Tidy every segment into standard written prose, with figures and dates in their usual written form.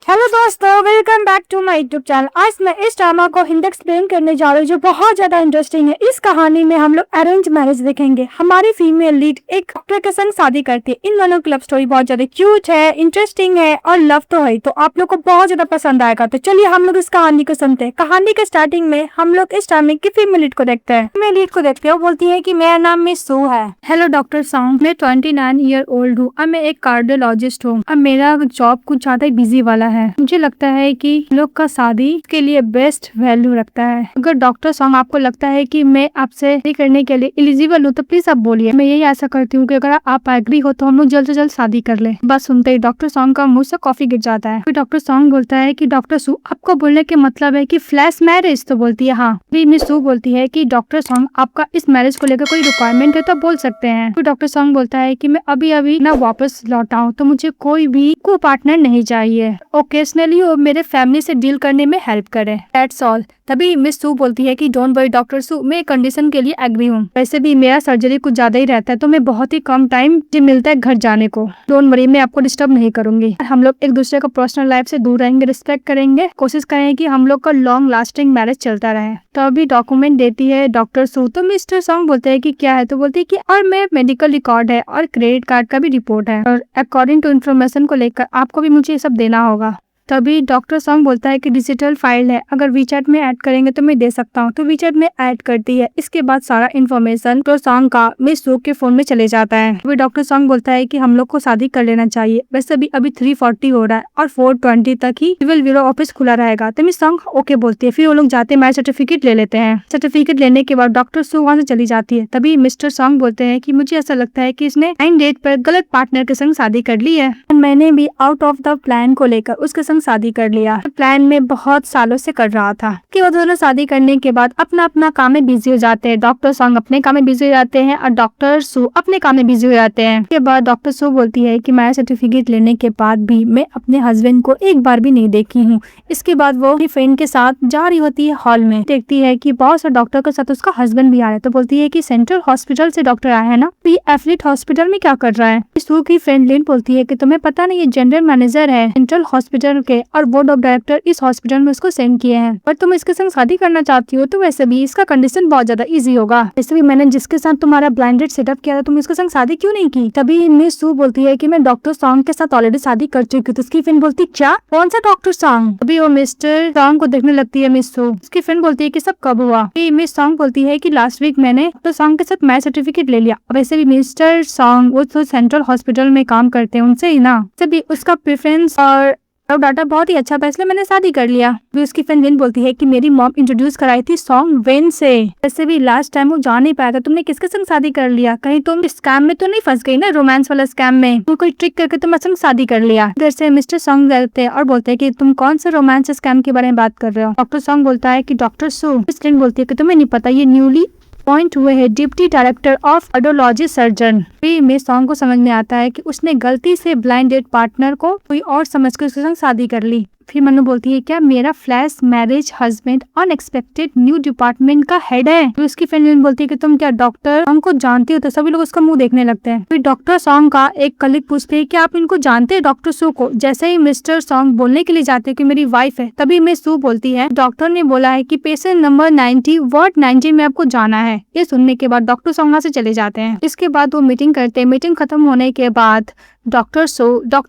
Hello दोस्तों, welcome back to my YouTube channel. आज मैं इस ड्रामा को हिंदी एक्सप्लेन करने जा रही हूँ जो बहुत ज्यादा इंटरेस्टिंग है। इस कहानी में हम लोग अरेंज मैरिज देखेंगे। हमारी फीमेल लीड एक डॉक्टर के संग शादी करती है। इन दोनों की लव स्टोरी बहुत ज्यादा क्यूट है, इंटरेस्टिंग है और लव तो है, तो आप लोग को बहुत ज्यादा पसंद आएगा। तो चलिए हम लोग इस कहानी को सुनते हैं। कहानी के स्टार्टिंग में हम लोग इस ड्रामे की फीमेल लीड को देखते हैं। फीमेल लीड को देखते हैं, वो बोलती है कि मेरा नाम मिस सू है। हेलो डॉक्टर सॉन्ग, मैं 29 ईयर ओल्ड हूँ और मैं एक कार्डियोलॉजिस्ट हूँ। अब मेरा जॉब कुछ ज्यादा ही बिजी वाला है। मुझे लगता है कि लोग का शादी के लिए बेस्ट वैल्यू रखता है। अगर डॉक्टर सॉन्ग आपको लगता है कि मैं आपसे शादी करने के लिए एलिजिबल हूँ तो प्लीज आप बोलिए। मैं यही आशा करती हूँ कि अगर आप एग्री हो तो हम लोग जल्द से जल्द शादी कर ले। बस सुनते ही डॉक्टर सॉन्ग का मुंह से कॉफी गिर जाता है। फिर डॉक्टर सॉन्ग बोलता है कि डॉक्टर सू, आपको बोलने के मतलब है कि फ्लैश मैरिज? तो बोलती है हाँ। फिर मिस सू बोलती है कि डॉक्टर सॉन्ग, आपका इस मैरिज को लेकर कोई रिक्वायरमेंट है तो बोल सकते हैं। फिर डॉक्टर सॉन्ग बोलता है कि मैं अभी अभी ना वापस लौटा हूँ तो मुझे कोई भी को पार्टनर नहीं चाहिए। ओकेजनली वो मेरे फैमिली से डील करने में हेल्प करे, दैट्स ऑल। तभी मिस सू बोलती है कि डोंट वरी डॉक्टर सू, मैं कंडीशन के लिए एग्री हूँ। वैसे भी मेरा सर्जरी कुछ ज्यादा ही रहता है तो मैं बहुत ही कम टाइम मिलता है घर जाने को। डोंट वरी, मैं आपको डिस्टर्ब नहीं करूंगी। हम लोग एक दूसरे को पर्सनल लाइफ से दूर रहेंगे, रिस्पेक्ट करेंगे, कोशिश करेंगे कि हम लोग का लॉन्ग लास्टिंग मैरिज चलता रहे। तो अभी डॉक्यूमेंट देती है डॉक्टर सू। तो मिस्टर सॉन्ग बोलते हैं कि क्या है? तो बोलती है कि और मैं मेडिकल रिकॉर्ड है और क्रेडिट कार्ड का भी रिपोर्ट है और अकॉर्डिंग टू इन्फॉर्मेशन को लेकर आपको भी मुझे ये सब देना होगा। तभी डॉक्टर सॉन्ग बोलता है कि डिजिटल फाइल है, अगर वीचैट में ऐड करेंगे तो मैं दे सकता हूँ। तो वीचैट में ऐड करती है। इसके बाद सारा इन्फॉर्मेशन डॉक्टर सॉन्ग का मिस सू के फोन में चले जाता है। तभी डॉक्टर सॉन्ग बोलता है कि हम लोग को शादी कर लेना चाहिए। वैसे भी अभी 3:40 हो रहा है और 4:20 तक ही सिविल ब्यूरो ऑफिस खुला रहेगा। तो मिस सॉन्ग ओके बोलती है। फिर वो लोग जाते मैरिज सर्टिफिकेट ले लेते हैं। सर्टिफिकेट लेने के बाद डॉक्टर सू वहाँ से चली जाती है। तभी मिस्टर सॉन्ग बोलते हैं कि मुझे ऐसा लगता है कि इसने फाइन डेट पर गलत पार्टनर के संग शादी कर ली है। मैंने भी आउट ऑफ द प्लान को लेकर उसके संग शादी कर लिया। प्लान में बहुत सालों से कर रहा था कि वो दोनों शादी करने के बाद अपना अपना काम में बिजी हो जाते हैं। डॉक्टर सॉन्ग अपने काम में बिजी हो जाते हैं और डॉक्टर सू अपने काम में बिजी हो जाते हैं। उसके बाद डॉक्टर सू बोलती है कि मैरिज सर्टिफिकेट लेने के बाद भी मैं अपने हस्बैंड को एक बार भी नहीं देखी हूँ। इसके बाद वो अपनी फ्रेंड के साथ जा रही होती है हॉल में, देखती है कि बहुत सारे डॉक्टर के साथ उसका हस्बैंड भी आ रहा है। तो बोलती है कि सेंट्रल हॉस्पिटल से डॉक्टर आया है ना, तो एथलीट हॉस्पिटल में क्या कर रहा है? सू की फ्रेंड लिन बोलती है कि तुम्हें पता नहीं, ये जनरल मैनेजर है सेंट्रल हॉस्पिटल के और बोर्ड ऑफ डायरेक्टर इस हॉस्पिटल में उसको सेंड किए हैं। पर तुम इसके संग शादी करना चाहती हो तो वैसे भी इसका कंडीशन बहुत ज्यादा इजी होगा। वैसे भी मैंने जिसके साथ तुम्हारा ब्लाइंडेड सेटअप किया था, तुम इसके संग शादी क्यों नहीं की? तभी मिस सू बोलती है कि मैं डॉक्टर सॉन्ग के साथ ऑलरेडी शादी कर चुकी हूँ। तो उसकी फ्रेंड बोलती क्या, कौन सा डॉक्टर सॉन्ग? तभी वो मिस्टर सॉन्ग को देखने लगती है मिस सू। उसकी फ्रेंड बोलती है कि सब कब हुआ? मिस सॉन्ग बोलती है कि लास्ट वीक मैंने डॉक्टर सॉन्ग के साथ मैरिज सर्टिफिकेट ले लिया। वैसे भी मिस्टर सॉन्ग वो तो सेंट्रल हॉस्पिटल में काम करते हैं, उनसे ही ना। सभी उसका प्रेफरेंस और डाटा बहुत ही अच्छा था, इसलिए मैंने शादी कर लिया। भी उसकी फ्रेंड विन बोलती है कि मेरी मॉम इंट्रोड्यूस कराई थी सॉन्ग वेन से। वैसे भी लास्ट टाइम वो जा नहीं पाया था, तुमने किसके संग शादी कर लिया? कहीं तुम स्कैम में तो नहीं फंस गई ना, रोमांस वाला स्कैम में? तो कोई ट्रिक करके तुम संग शादी कर लिया? इधर से मिस्टर सॉन्ग रहते हैं और बोलते हैं कि तुम कौन से रोमांस स्कैम के बारे में बात कर रहे हो? डॉक्टर सॉन्ग बोलता है कि डॉक्टर सू। फ्रेंड बोलती है कि तुम्हें नहीं पता, ये न्यूली अपॉइंट हुए है deputy director of cardiology surgeon. फिर मिस सॉन्ग को समझ में आता है कि उसने गलती से ब्लाइंड डेट पार्टनर को कोई और समझ कर उसके संग शादी कर ली। फिर मनु बोलती है क्या मेरा flash marriage husband unexpected new department का हेड है? तो उसकी फ्रेंड बोलती है कि तुम क्या डॉक्टर सॉन्ग को जानती हो? तो सभी लोग उसका मुंह देखने लगते हैं। फिर डॉक्टर सॉन्ग का एक कलीग पूछते हैं कि आप इनको जानते हैं डॉक्टर सू को? जैसे ही मिस्टर सॉन्ग बोलने के लिए जाते हैं कि मेरी वाइफ है, तभी मिस सू बोलती है डॉक्टर ने बोला है कि पेशेंट नंबर 90 वार्ड 90 में आपको जाना है। ये सुनने के बाद डॉक्टर सॉन्ग वहाँ से चले जाते हैं। इसके बाद वो मीटिंग करते हैं। मीटिंग खत्म होने के बाद डॉक्टर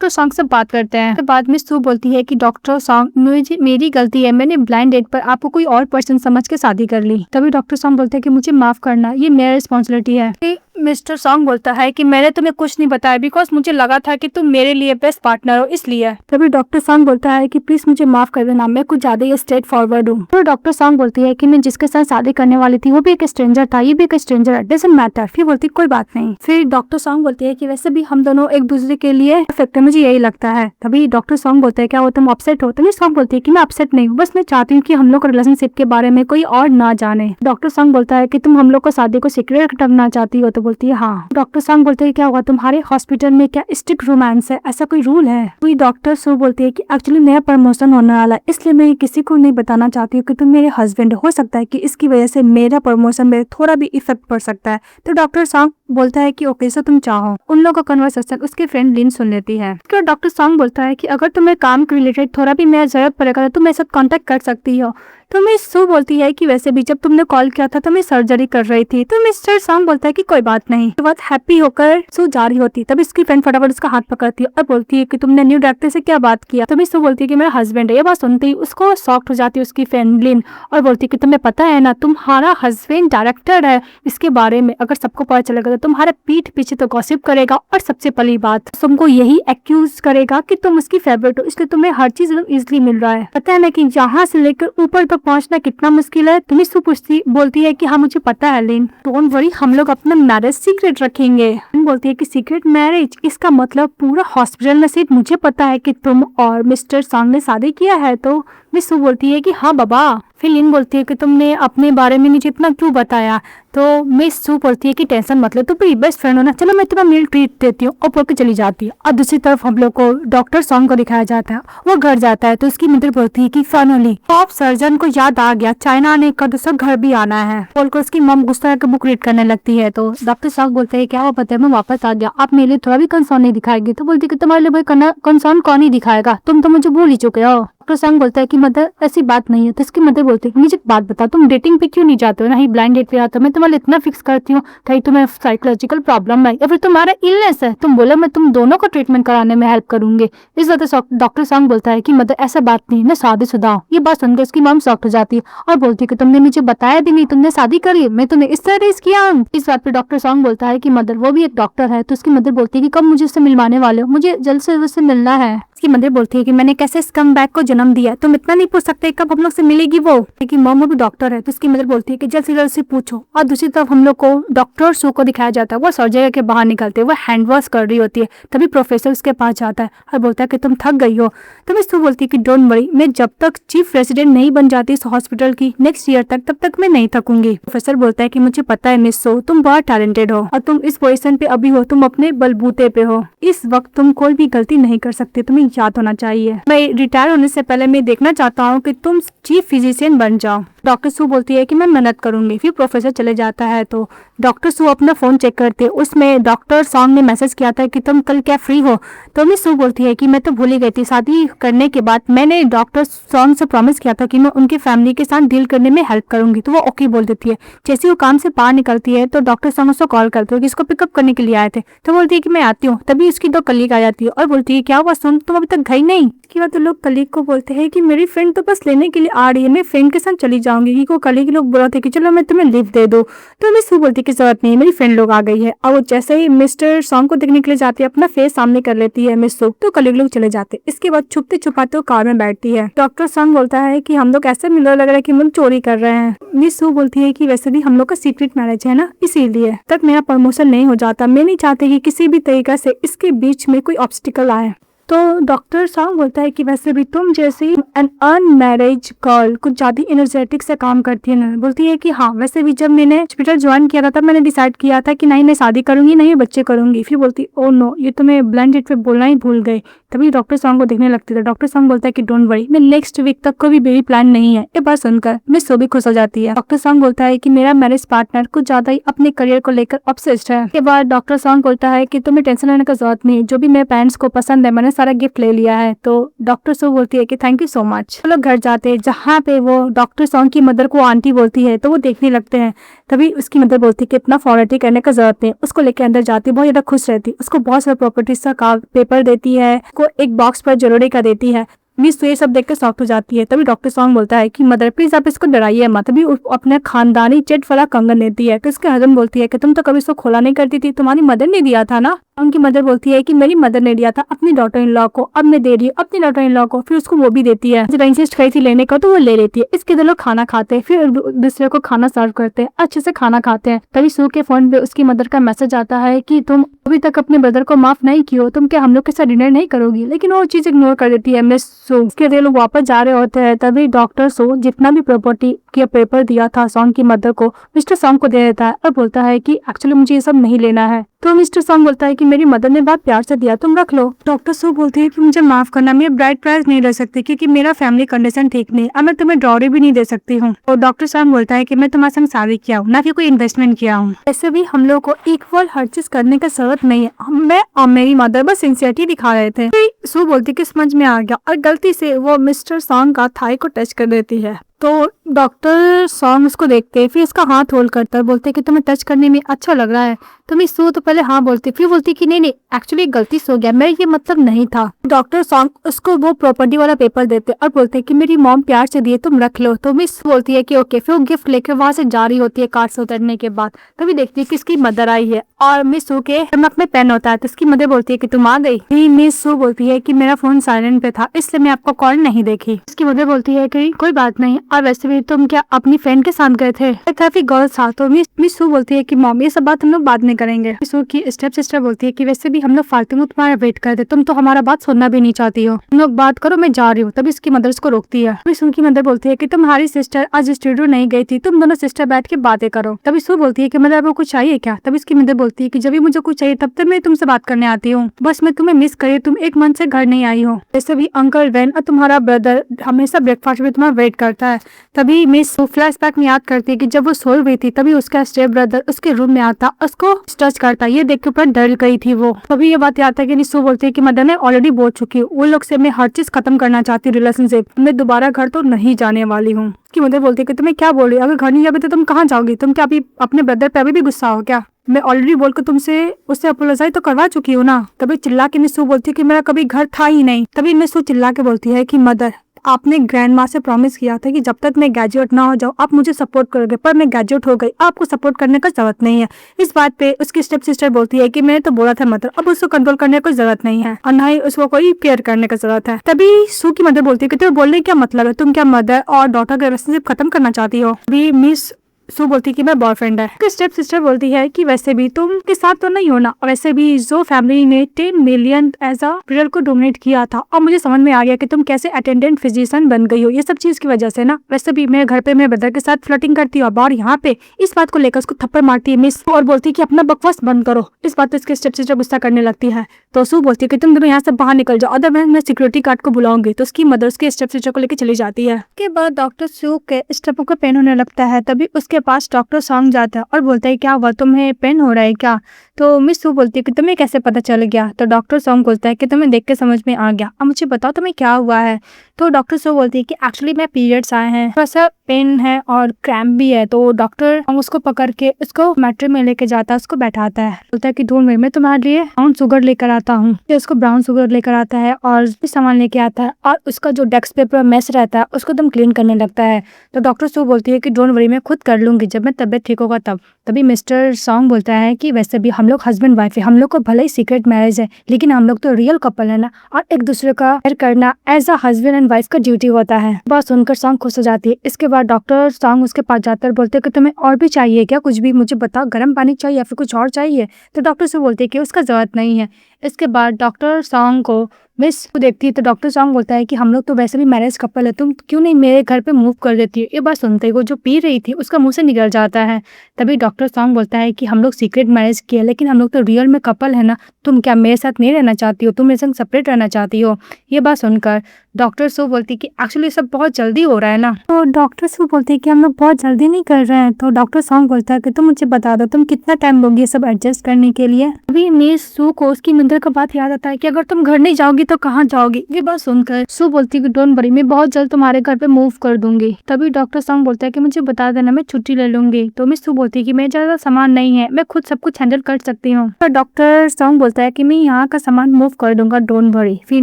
सॉन्ग से बात करते हैं। बाद मिस सू बोलती है कि डॉक्टर सॉन्ग, मुझे मेरी गलती है, मैंने ब्लाइंड डेट पर आपको कोई और पर्सन समझ के शादी कर ली। तभी डॉक्टर सॉन्ग बोलते हैं कि मुझे माफ करना, ये मेरा रिस्पॉन्सिबिलिटी है। मिस्टर सॉन्ग बोलता है कि मैंने तुम्हें कुछ नहीं बताया बिकॉज मुझे लगा था कि तुम मेरे लिए बेस्ट पार्टनर हो, इसलिए। तभी डॉक्टर सॉन्ग बोलता है कि प्लीज मुझे माफ कर देना, मैं कुछ ज्यादा ही स्ट्रेट फॉरवर्ड हूँ। तो डॉक्टर सॉन्ग बोलती है कि मैं जिसके साथ शादी करने वाली थी वो भी एक स्ट्रेंजर था, ये भी एक स्ट्रेंजर है, डजंट मैटर। फिर बोलती कोई बात नहीं। फिर डॉक्टर सॉन्ग बोलती है कि वैसे भी हम दोनों एक दूसरे के लिए परफेक्ट है, मुझे यही लगता है। तभी डॉक्टर सॉन्ग बोलते हैं क्या वो तुम अपसेट हो? तभी सॉन्ग बोलती है कि मैं अपसेट नहीं हूँ, बस मैं चाहती हूँ कि हम लोग रिलेशनशिप के बारे में कोई और ना जाने। डॉक्टर सॉन्ग बोलता है कि तुम हम लोग को शादी को सीक्रेट रखना चाहती हो? तो बोलती है हाँ। डॉक्टर सॉन्ग बोलते हैं क्या हुआ, तुम्हारे हॉस्पिटल में क्या स्ट्रिक्ट रोमांस है, ऐसा कोई रूल है? कोई डॉक्टर सू बोलती है कि एक्चुअली नया प्रमोशन होने वाला है, इसलिए मैं किसी को नहीं बताना चाहती हूँ कि तुम मेरे हस्बैंड हो सकता है कि इसकी वजह से मेरा प्रमोशन में थोड़ा भी इफेक्ट पड़ सकता है। तो डॉक्टर सॉन्ग बोलता है कि ओके सो तुम चाहो। उन लोगों का कन्वर्सेशन उसके फ्रेंड लिन सुन लेती है। उसके बाद डॉक्टर सॉन्ग बोलता है कि अगर तुम्हें काम के रिलेटेड थोड़ा भी मेरा जरूरत पड़ेगा तो तुम मेरे साथ कांटेक्ट कर सकती हो। तो मिस सू बोलती है कि वैसे भी जब तुमने कॉल किया था तो मैं सर्जरी कर रही थी। तो मिस्टर सॉन्ग बोलता है कि कोई बात नहीं। तो बात हैप्पी होकर सू जा रही होती तब इसकी फ्रेंड फटाफट उसका हाथ पकड़ती है और बोलती है कि तुमने न्यू डायरेक्टर से क्या बात किया। तो मिस सू बोलती है कि मेरा हस्बैंड है। ये बात सुनती उसको शॉक्ड हो जाती है उसकी फ्रेंड लिन और बोलती है कि तुम्हें पता है ना तुम्हारा हस्बैंड डायरेक्टर है। इसके बारे में अगर सबको पता चलेगा तो तुम्हारे पीठ पीछे तो गॉसिप करेगा और सबसे पहली बात तुमको यही एक्यूज करेगा कि तुम उसकी फेवरेट हो, इसलिए तुम्हें हर चीज इजिली मिल रहा है। पता है ना कि यहाँ से लेकर ऊपर तक पहुँचना कितना मुश्किल है। तुम्हें सू बोलती है कि हाँ मुझे पता है लिन, डोंट वरी हम लोग अपना मैरिज सीक्रेट रखेंगे। लिन बोलती है कि सीक्रेट मैरिज, इसका मतलब पूरा हॉस्पिटल में सिर्फ मुझे पता है कि तुम और मिस्टर सॉन्ग ने शादी किया है। तो मिस सू बोलती है कि हाँ बाबा। फिर लिन बोलती है कि तुमने अपने बारे में मुझे इतना क्यों बताया। तो मिस सू बोलती है कि टेंशन मत लो, तुम मेरी बेस्ट फ्रेंड हो ना, चलो मैं तुम्हें मील ट्रीट देती हूँ और बोल के चली जाती है। और दूसरी तरफ हम लोग को डॉक्टर सॉन्ग को दिखाया जाता है, वो घर जाता है तो उसकी मदर बोलती है कि फाइनली टॉप सर्जन को याद आ गया, चाइना ने का दूसरा घर भी आना है। बोलकर उसकी मम गुस्सा करके बुक रीड करने लगती है। तो डॉक्टर सॉन्ग बोलते हैं क्या वो पता है मैं वापस आ गया, आप मेरे लिए थोड़ा भी कंसर्न नहीं दिखाएगी। तो बोलती है कि तुम्हारे लिए कंसर्न कौन ही दिखाएगा, तुम तो मुझे भूल ही चुके हो। डॉक्टर सॉन्ग बोलता है कि मदर ऐसी बात नहीं है। तो इसकी मदर बोलती है मुझे बात बता, तुम डेटिंग पे क्यों नहीं जाते हो, ना ही ब्लाइंड डेट पे आते हो, मैं तुम्हारे इतना फिक्स करती हूँ, कहीं तुम्हें साइकोलॉजिकल प्रॉब्लम है या फिर तुम्हारा इलनेस है, तुम बोलो मैं तुम दोनों को ट्रीटमेंट कराने में हेल्प करूंगी। इस वजह से डॉक्टर सॉन्ग बोलता है कि मदर ऐसा बात नहीं, मैं शादीशुदा हूँ। ये बात सुनकर उसकी मम शॉक्ड हो जाती है और बोलती है कि तुमने मुझे बताया भी नहीं, तुमने शादी करी, मैं तुम्हें इस तरह रेस किया। इस बात पे डॉक्टर सॉन्ग बोलता है कि मदर वो भी एक डॉक्टर है। तो उसकी मदर बोलती है कि कब मुझे उससे मिलवाने वाले हो, मुझे जल्द से उससे मिलना है। उसकी मदर बोलती है कि मैंने कैसे स्कम बैग को जन्म दिया, तुम इतना नहीं पूछ सकते कब हम लोग से मिलेगी वो, कि मॉम भी डॉक्टर है। तो उसकी मदर बोलती है कि जल्द से जल्द से पूछो। और दूसरी तरफ हम लोग को डॉक्टर सू को दिखाया जाता है, वो सर्जरी के बाहर निकलते हैं, वो हैंड वॉश कर रही होती है। तभी प्रोफेसर उसके पास जाता है और बोलता है कि तुम थक गई हो। तभी सू बोलती है कि डोंट वरी, मैं जब तक चीफ रेजिडेंट नहीं बन जाती इस हॉस्पिटल की नेक्स्ट ईयर तक, तब तक मैं नहीं थकूंगी। प्रोफेसर बोलता है कि मुझे पता है मिस सू, तुम बहुत टैलेंटेड हो और तुम इस पोजीशन पे अभी हो, तुम अपने बलबूते पे हो, इस वक्त तुम कोई भी गलती नहीं कर सकते, तुम्हें याद होना चाहिए। मैं रिटायर होने से पहले मैं देखना चाहता हूँ कि तुम चीफ फिजिशियन बन जाओ। डॉक्टर सू बोलती है कि मैं मेहनत करूंगी। फिर प्रोफेसर चले जाता है तो डॉक्टर सू अपना फोन चेक करते हैं, उसमें डॉक्टर सॉन्ग ने मैसेज किया था कि तुम कल क्या फ्री हो। तो मिस सू बोलती है कि मैं तो भूल ही गई थी, शादी करने के बाद मैंने डॉक्टर सॉन्ग से प्रॉमिस किया था कि मैं उनकी फैमिली के साथ डील करने में हेल्प करूंगी। तो वो ओके बोल देती है। जैसे वो काम से बाहर निकलती है तो डॉक्टर सॉन्ग उसको कॉल करते हो कि इसको पिकअप करने के लिए आए थे। तो बोलती है कि मैं आती हूँ। तभी उसकी दो कलीग आ जाती है और बोलती है क्या हुआ सुन, तुम अभी तक गई नहीं। इसके बाद तो लोग कलीग को बोलते हैं कि मेरी फ्रेंड तो बस लेने के लिए आ रही है, मैं फ्रेंड के साथ चली जाऊंगी। कि को कलीग लोग बोलते कि चलो मैं तुम्हें लिफ्ट दे दो। तो मिस सू बोलती की जरूरत नहीं है, मेरी फ्रेंड लोग आ गई है। और वो जैसे ही मिस्टर सॉन्ग को देखने के लिए जाती है, अपना फेस सामने कर लेती है मिस सू, तो कलीग लोग चले जाते। इसके बाद छुपते छुपाते वो कार में बैठती है। डॉक्टर सॉन्ग बोलता है कि हम लोग ऐसे मिलर लग रहा है कि हम चोरी कर रहे हैं। मिस सू बोलती है कि वैसे भी हम लोग का सीक्रेट मैरिज है ना, इसीलिए तक मेरा प्रमोशन नहीं हो जाता, मैं नहीं चाहती कि किसी भी तरीका से इसके बीच में कोई ऑब्स्टिकल आए। तो डॉक्टर सॉन्ग बोलता है कि वैसे भी तुम जैसी एन अनमैरिज गर्ल कुछ ज्यादा एनर्जेटिक से काम करती है ना। बोलती है कि हाँ वैसे भी जब मैंने हॉस्पिटल ज्वाइन किया था तब मैंने डिसाइड किया था कि नहीं मैं शादी करूंगी, नहीं मैं बच्चे करूंगी। फिर बोलती ओ नो, ये तो मैं ब्लाइंड डेट पे बोलना ही भूल गई। तभी डॉक्टर सॉन्ग को देखने लगती है। डॉक्टर सॉन्ग बोलता है कि डोंट वरी, मैं नेक्स्ट वीक तक कोई भी बेबी प्लान नहीं है। ये बात सुनकर मिस सू भी खुश हो जाती है। डॉक्टर सॉन्ग बोलता है कि मेरा मैरिज पार्टनर कुछ ज्यादा ही अपने करियर को लेकर ऑब्सेस्ड है। के बाद डॉक्टर सॉन्ग बोलता है कि तुम्हें टेंशन लेने की जरूरत नहीं, जो भी मेरे पेरेंट्स को पसंद है मैंने सारा गिफ्ट ले लिया है। तो डॉक्टर सू बोलती है कि थैंक यू सो मच। वो लोग घर जाते हैं जहाँ पे वो डॉक्टर सॉन्ग की मदर को आंटी बोलती है, तो वो देखने लगते हैं। तभी उसकी मदर बोलती है कि इतना फॉर्मेलिटी करने का जरूरत नहीं। उसको लेकर अंदर जाती है, बहुत ज्यादा खुश रहती है। उसको बहुत सारा प्रॉपर्टीज का पेपर देती है, को एक बॉक्स पर जरूरी का देती है। मिस ये सब देखकर शॉक्ड हो जाती है। तभी डॉक्टर सॉन्ग बोलता है कि मदर प्लीज आप इसको डराइए मत। तभी अपने खानदानी चेट वाला कंगन देती है। तो उसके हस्बैंड बोलती है कि तुम तो कभी इसको खोला नहीं करती थी, तुम्हारी मदर ने दिया था ना। उनकी मदर बोलती है कि मेरी मदर ने दिया था अपनी डॉटर इन लॉ को, अब मैं दे रही हूँ अपनी डॉटर इन लॉ को। फिर उसको वो भी देती है, जब इंसिस्ट करी थी लेने का तो वो ले लेती है। इसके दो लोग खाना खाते हैं, फिर दूसरे को खाना सर्व करते हैं, अच्छे से खाना खाते हैं। तभी सू के फोन पे उसकी मदर का मैसेज आता है कि तुम अभी तक अपने ब्रदर को माफ नहीं किया, तुम क्या हम लोग के साथ डिनर नहीं करोगी। लेकिन वो चीज इग्नोर कर देती है मिस सू। उसके दो लोग वापस जा रहे होते हैं। तभी डॉक्टर सू जितना भी प्रॉपर्टी के पेपर दिया था सॉन्ग की मदर को मिस्टर सॉन्ग को दे देता है और बोलता है कि एक्चुअली मुझे ये सब नहीं लेना है। तो मिस्टर सॉन्ग बोलता है कि मेरी मदर ने बहुत प्यार से दिया, तुम रख लो। डॉक्टर सू बोलती है कि मुझे माफ करना, मैं ब्राइड प्राइज नहीं ले सकती क्योंकि मेरा फैमिली कंडीशन ठीक नहीं, अब मैं तुम्हें डॉरी भी नहीं दे सकती हूँ। तो डॉक्टर सॉन्ग बोलता है कि मैं तुम्हारे संग शादी किया हूँ, ना कि कोई इन्वेस्टमेंट किया हूँ। ऐसे भी हम लोग को इक्वल हर चीज करने का जरूरत नहीं है, मैं और मेरी मदर बस सिंसियरिटी दिखा रहे थे। सू बोलती कि समझ में आ गया, और गलती से वो मिस्टर सॉन्ग का थाई को टच कर देती है। तो डॉक्टर सॉन्ग उसको देखते हैं, फिर इसका हाथ होल्ड करता है, बोलते कि तुम्हें टच करने में अच्छा लग रहा है। तो मिस सू तो पहले हाँ बोलती, फिर बोलती कि नहीं एक्चुअली गलती से हो गया, मेरा ये मतलब नहीं था। डॉक्टर सॉन्ग उसको वो प्रॉपर्टी वाला पेपर देते और बोलते कि मेरी मॉम प्यार से दिए, तुम रख लो। तो मिस बोलती है कि ओके, फिर वो गिफ्ट लेकर वहां से जा रही होती है कार से उतरने के बाद। तभी देखती है कि इसकी मदर आई है और मिस सू के स्टमक में पेन होता है। तो इसकी मदर बोलती है कि तुम आ गई। मिस सू बोलती है कि मेरा फोन साइलेंट पे था इसलिए मैं आपको कॉल नहीं देखी। इसकी मदर बोलती है कि कोई बात नहीं, और वैसे भी तुम क्या अपनी फ्रेंड के साथ गए थे? काफी गर्ल्स था। तो मिस सू बोलती है कि मॉम ये सब बात हम लोग बाद में करेंगे। मिस सू की स्टेप सिस्टर बोलती है कि वैसे भी हम लोग फालतू में तुम्हारा वेट करते, तुम तो हमारा बात सुनना भी नहीं चाहती हो, तुम लोग बात करो, मैं जा रही हूँ। तभी इसकी मदर उसको रोकती है। मिस सू की मदर बोलती है कि तुम्हारी सिस्टर आज स्टूडियो नहीं गई थी, तुम दोनों सिस्टर बैठ के बातें करो। तभी सू बोलती है कि मदर आपको कुछ चाहिए क्या? तभी इसकी मदर बोलती है कि जब भी मुझे कुछ चाहिए तब तक मैं तुमसे बात करने आती हूँ, बस मैं तुम्हें मिस करी, तुम एक मंथ से घर नहीं आई हो। वैसे भी अंकल वैन और तुम्हारा ब्रदर हमेशा ब्रेकफास्ट में तुम्हारा वेट करता है। तभी मिस फ्लैशबैक में याद करती है कि जब वो सोई हुई थी तभी उसका स्टेप ब्रदर उसके रूम में आता, उसको टच करता, ये देख के ऊपर डर गई थी वो। तभी ये बात याद है कि निस्सू बोलती है कि मदर ने ऑलरेडी बोल चुकी हूँ, उन लोग से मैं हर चीज खत्म करना चाहती हूँ, रिलेशनशिप, मैं दोबारा घर तो नहीं जाने वाली हूँ। उसकी मदर बोलती है कि तुम्हें क्या बोल रही, अगर घर नहीं जाओगे तो तुम कहाँ जाओगी, तुम क्या अभी अपने ब्रदर पे अभी भी गुस्सा हो क्या? मैं ऑलरेडी बोलकर तुमसे उससे अपोलोजाइज तो करवा चुकी हूँ ना। तभी चिल्ला के निस्सू बोलती है कि मेरा कभी घर था ही नहीं। तभी निस्सू चिल्ला के बोलती है कि मदर आपने ग्रैंड माँ से प्रॉमिस किया था कि जब तक मैं ग्रेजुएट ना हो जाऊँ आप मुझे सपोर्ट करोगे, पर मैं ग्रेजुएट हो गई, आपको सपोर्ट करने का जरूरत नहीं है। इस बात पे उसकी स्टेप सिस्टर बोलती है कि मैंने तो बोला था मदर, अब उसको कंट्रोल करने की जरूरत नहीं है और ना ही उसको कोई केयर करने की जरूरत है। तभी सू की मदर बोलती है कि तुम्हें बोलने क्या मतलब है, तुम क्या मदर और डॉटर का रिलेशनशिप खत्म करना चाहती हो? अभी मिस सू बोलती कि मैं बॉयफ्रेंड है। स्टेप सिस्टर बोलती है कि वैसे भी तुम के साथ तो नहीं होना, वैसे भी जो फैमिली ने 10 मिलियन एज अ पीरियड को डोनेट किया था, और मुझे समझ में आ गया कि तुम कैसे अटेंडेंट फिजिशियन बन गई हो, ये सब चीज की वजह से ना। वैसे भी मेरे घर पे मेरे ब्रदर के साथ फ्लर्टिंग करती हो और यहाँ पे इस बात को लेकर उसको थप्पड़ मारती है मिस और बोलती है कि अपना बकवास बंद करो। इस बात पे इसके स्टेप सिस्टर गुस्सा करने लगती है। तो सू बोलती है कि तुम दोनों यहाँ से बाहर निकल जाओ, अदरवाइज मैं सिक्योरिटी गार्ड को बुलाऊंगी। तो उसकी मदर उसके स्टेप सिस्टर को लेकर चली जाती है। उसके बाद डॉक्टर सू के स्टेपों को पेन होने लगता है। तभी उसके पास डॉक्टर सॉन्ग जाता है और बोलता है क्या हुआ, तुम्हें पेन हो रहा है क्या? तो मिस सू बोलती है कि तुम्हें कैसे पता चल गया? तो डॉक्टर सॉन्ग बोलता है कि तुम्हें देख के समझ में आ गया, अब मुझे बताओ तुम्हें क्या हुआ है? तो डॉक्टर सो बोलती है कि एक्चुअली मैं पीरियड्स आए हैं, थोड़ा सा पेन है और क्रैम्प भी है। तो डॉक्टर उसको पकड़ के उसको मेट्रो में लेके जाता है, उसको बैठाता है, बोलता है कि डोंट वरी, मैं तुम्हारे लिए ब्राउन शुगर लेकर आता हूँ। फिर उसको ब्राउन शुगर लेकर आता है और सामान लेके आता है और उसका जो डेस्क पेपर मेस रहता है उसको एकदम क्लीन करने लगता है। तो डॉक्टर सो बोलती है कि डोंट वरी, मैं खुद कर लूंगी, जब मैं तबियत ठीक होगा तब। तभी मिस्टर सॉन्ग बोलता है कि वैसे भी हम लोग हस्बैंड वाइफ है, हम लोग को भले ही सीक्रेट मैरिज है लेकिन हम लोग तो रियल कपल है ना, और एक दूसरे का केयर करना as a husband and wife का ड्यूटी होता है। बात सुनकर सॉन्ग खुश हो जाती है। इसके बाद डॉक्टर सॉन्ग उसके पास जाकर बोलते हैं कि तुम्हें और भी चाहिए क्या, कुछ भी मुझे बताओ, गर्म पानी चाहिए या फिर कुछ और चाहिए? तो डॉक्टर से बोलते हैं कि उसका जरूरत नहीं है। इसके बाद डॉक्टर सॉन्ग को मिस को देखती है तो डॉक्टर सॉन्ग बोलता है कि हम लोग तो वैसे भी मैरिज कपल है, तुम क्यों नहीं मेरे घर पे मूव कर देती है? ये बात सुनते ही वो जो पी रही थी उसका मुंह से निकल जाता है। तभी डॉक्टर सॉन्ग बोलता है कि हम लोग सीक्रेट मैरिज किया लेकिन हम लोग तो रियल में कपल है ना, तुम क्या मेरे साथ नहीं रहना चाहती हो, तुम मेरे संग सेपरेट रहना चाहती हो? ये बात सुनकर डॉक्टर सो बोलती है कि एक्चुअली सब बहुत जल्दी हो रहा है ना। तो डॉक्टर सो बोलती है कि हम लोग बहुत जल्दी नहीं कर रहे हैं। तो डॉक्टर सॉन्ग बोलता है कि तुम मुझे बता दो तुम कितना टाइम लोगी ये सब एडजस्ट करने के लिए? अभी मिस सू को उसकी मदर का बात याद आता है कि अगर तुम घर नहीं जाओगी तो कहाँ जाओगी? ये बात सुनकर सू बोलती है कि डोंट वरी, मैं बहुत जल्द तुम्हारे घर पे मूव कर दूंगी। तभी डॉक्टर सॉन्ग बोलता है कि मुझे बता देना, मैं छुट्टी ले लूंगी। तो मिस सू बोलती है कि मैं ज्यादा सामान नहीं है, मैं खुद सब कुछ हैंडल कर सकती हूँ। तो डॉक्टर सॉन्ग बोलता है कि मैं यहाँ का सामान मूव कर दूंगा, डोंट वरी। फिर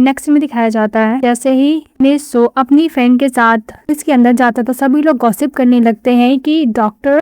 नेक्स्ट में दिखाया जाता है जैसे ही मिस सू अपनी फ्रेंड के साथ इसके अंदर जाता है तो सभी लोग गॉसिप करने लगते हैं कि डॉक्टर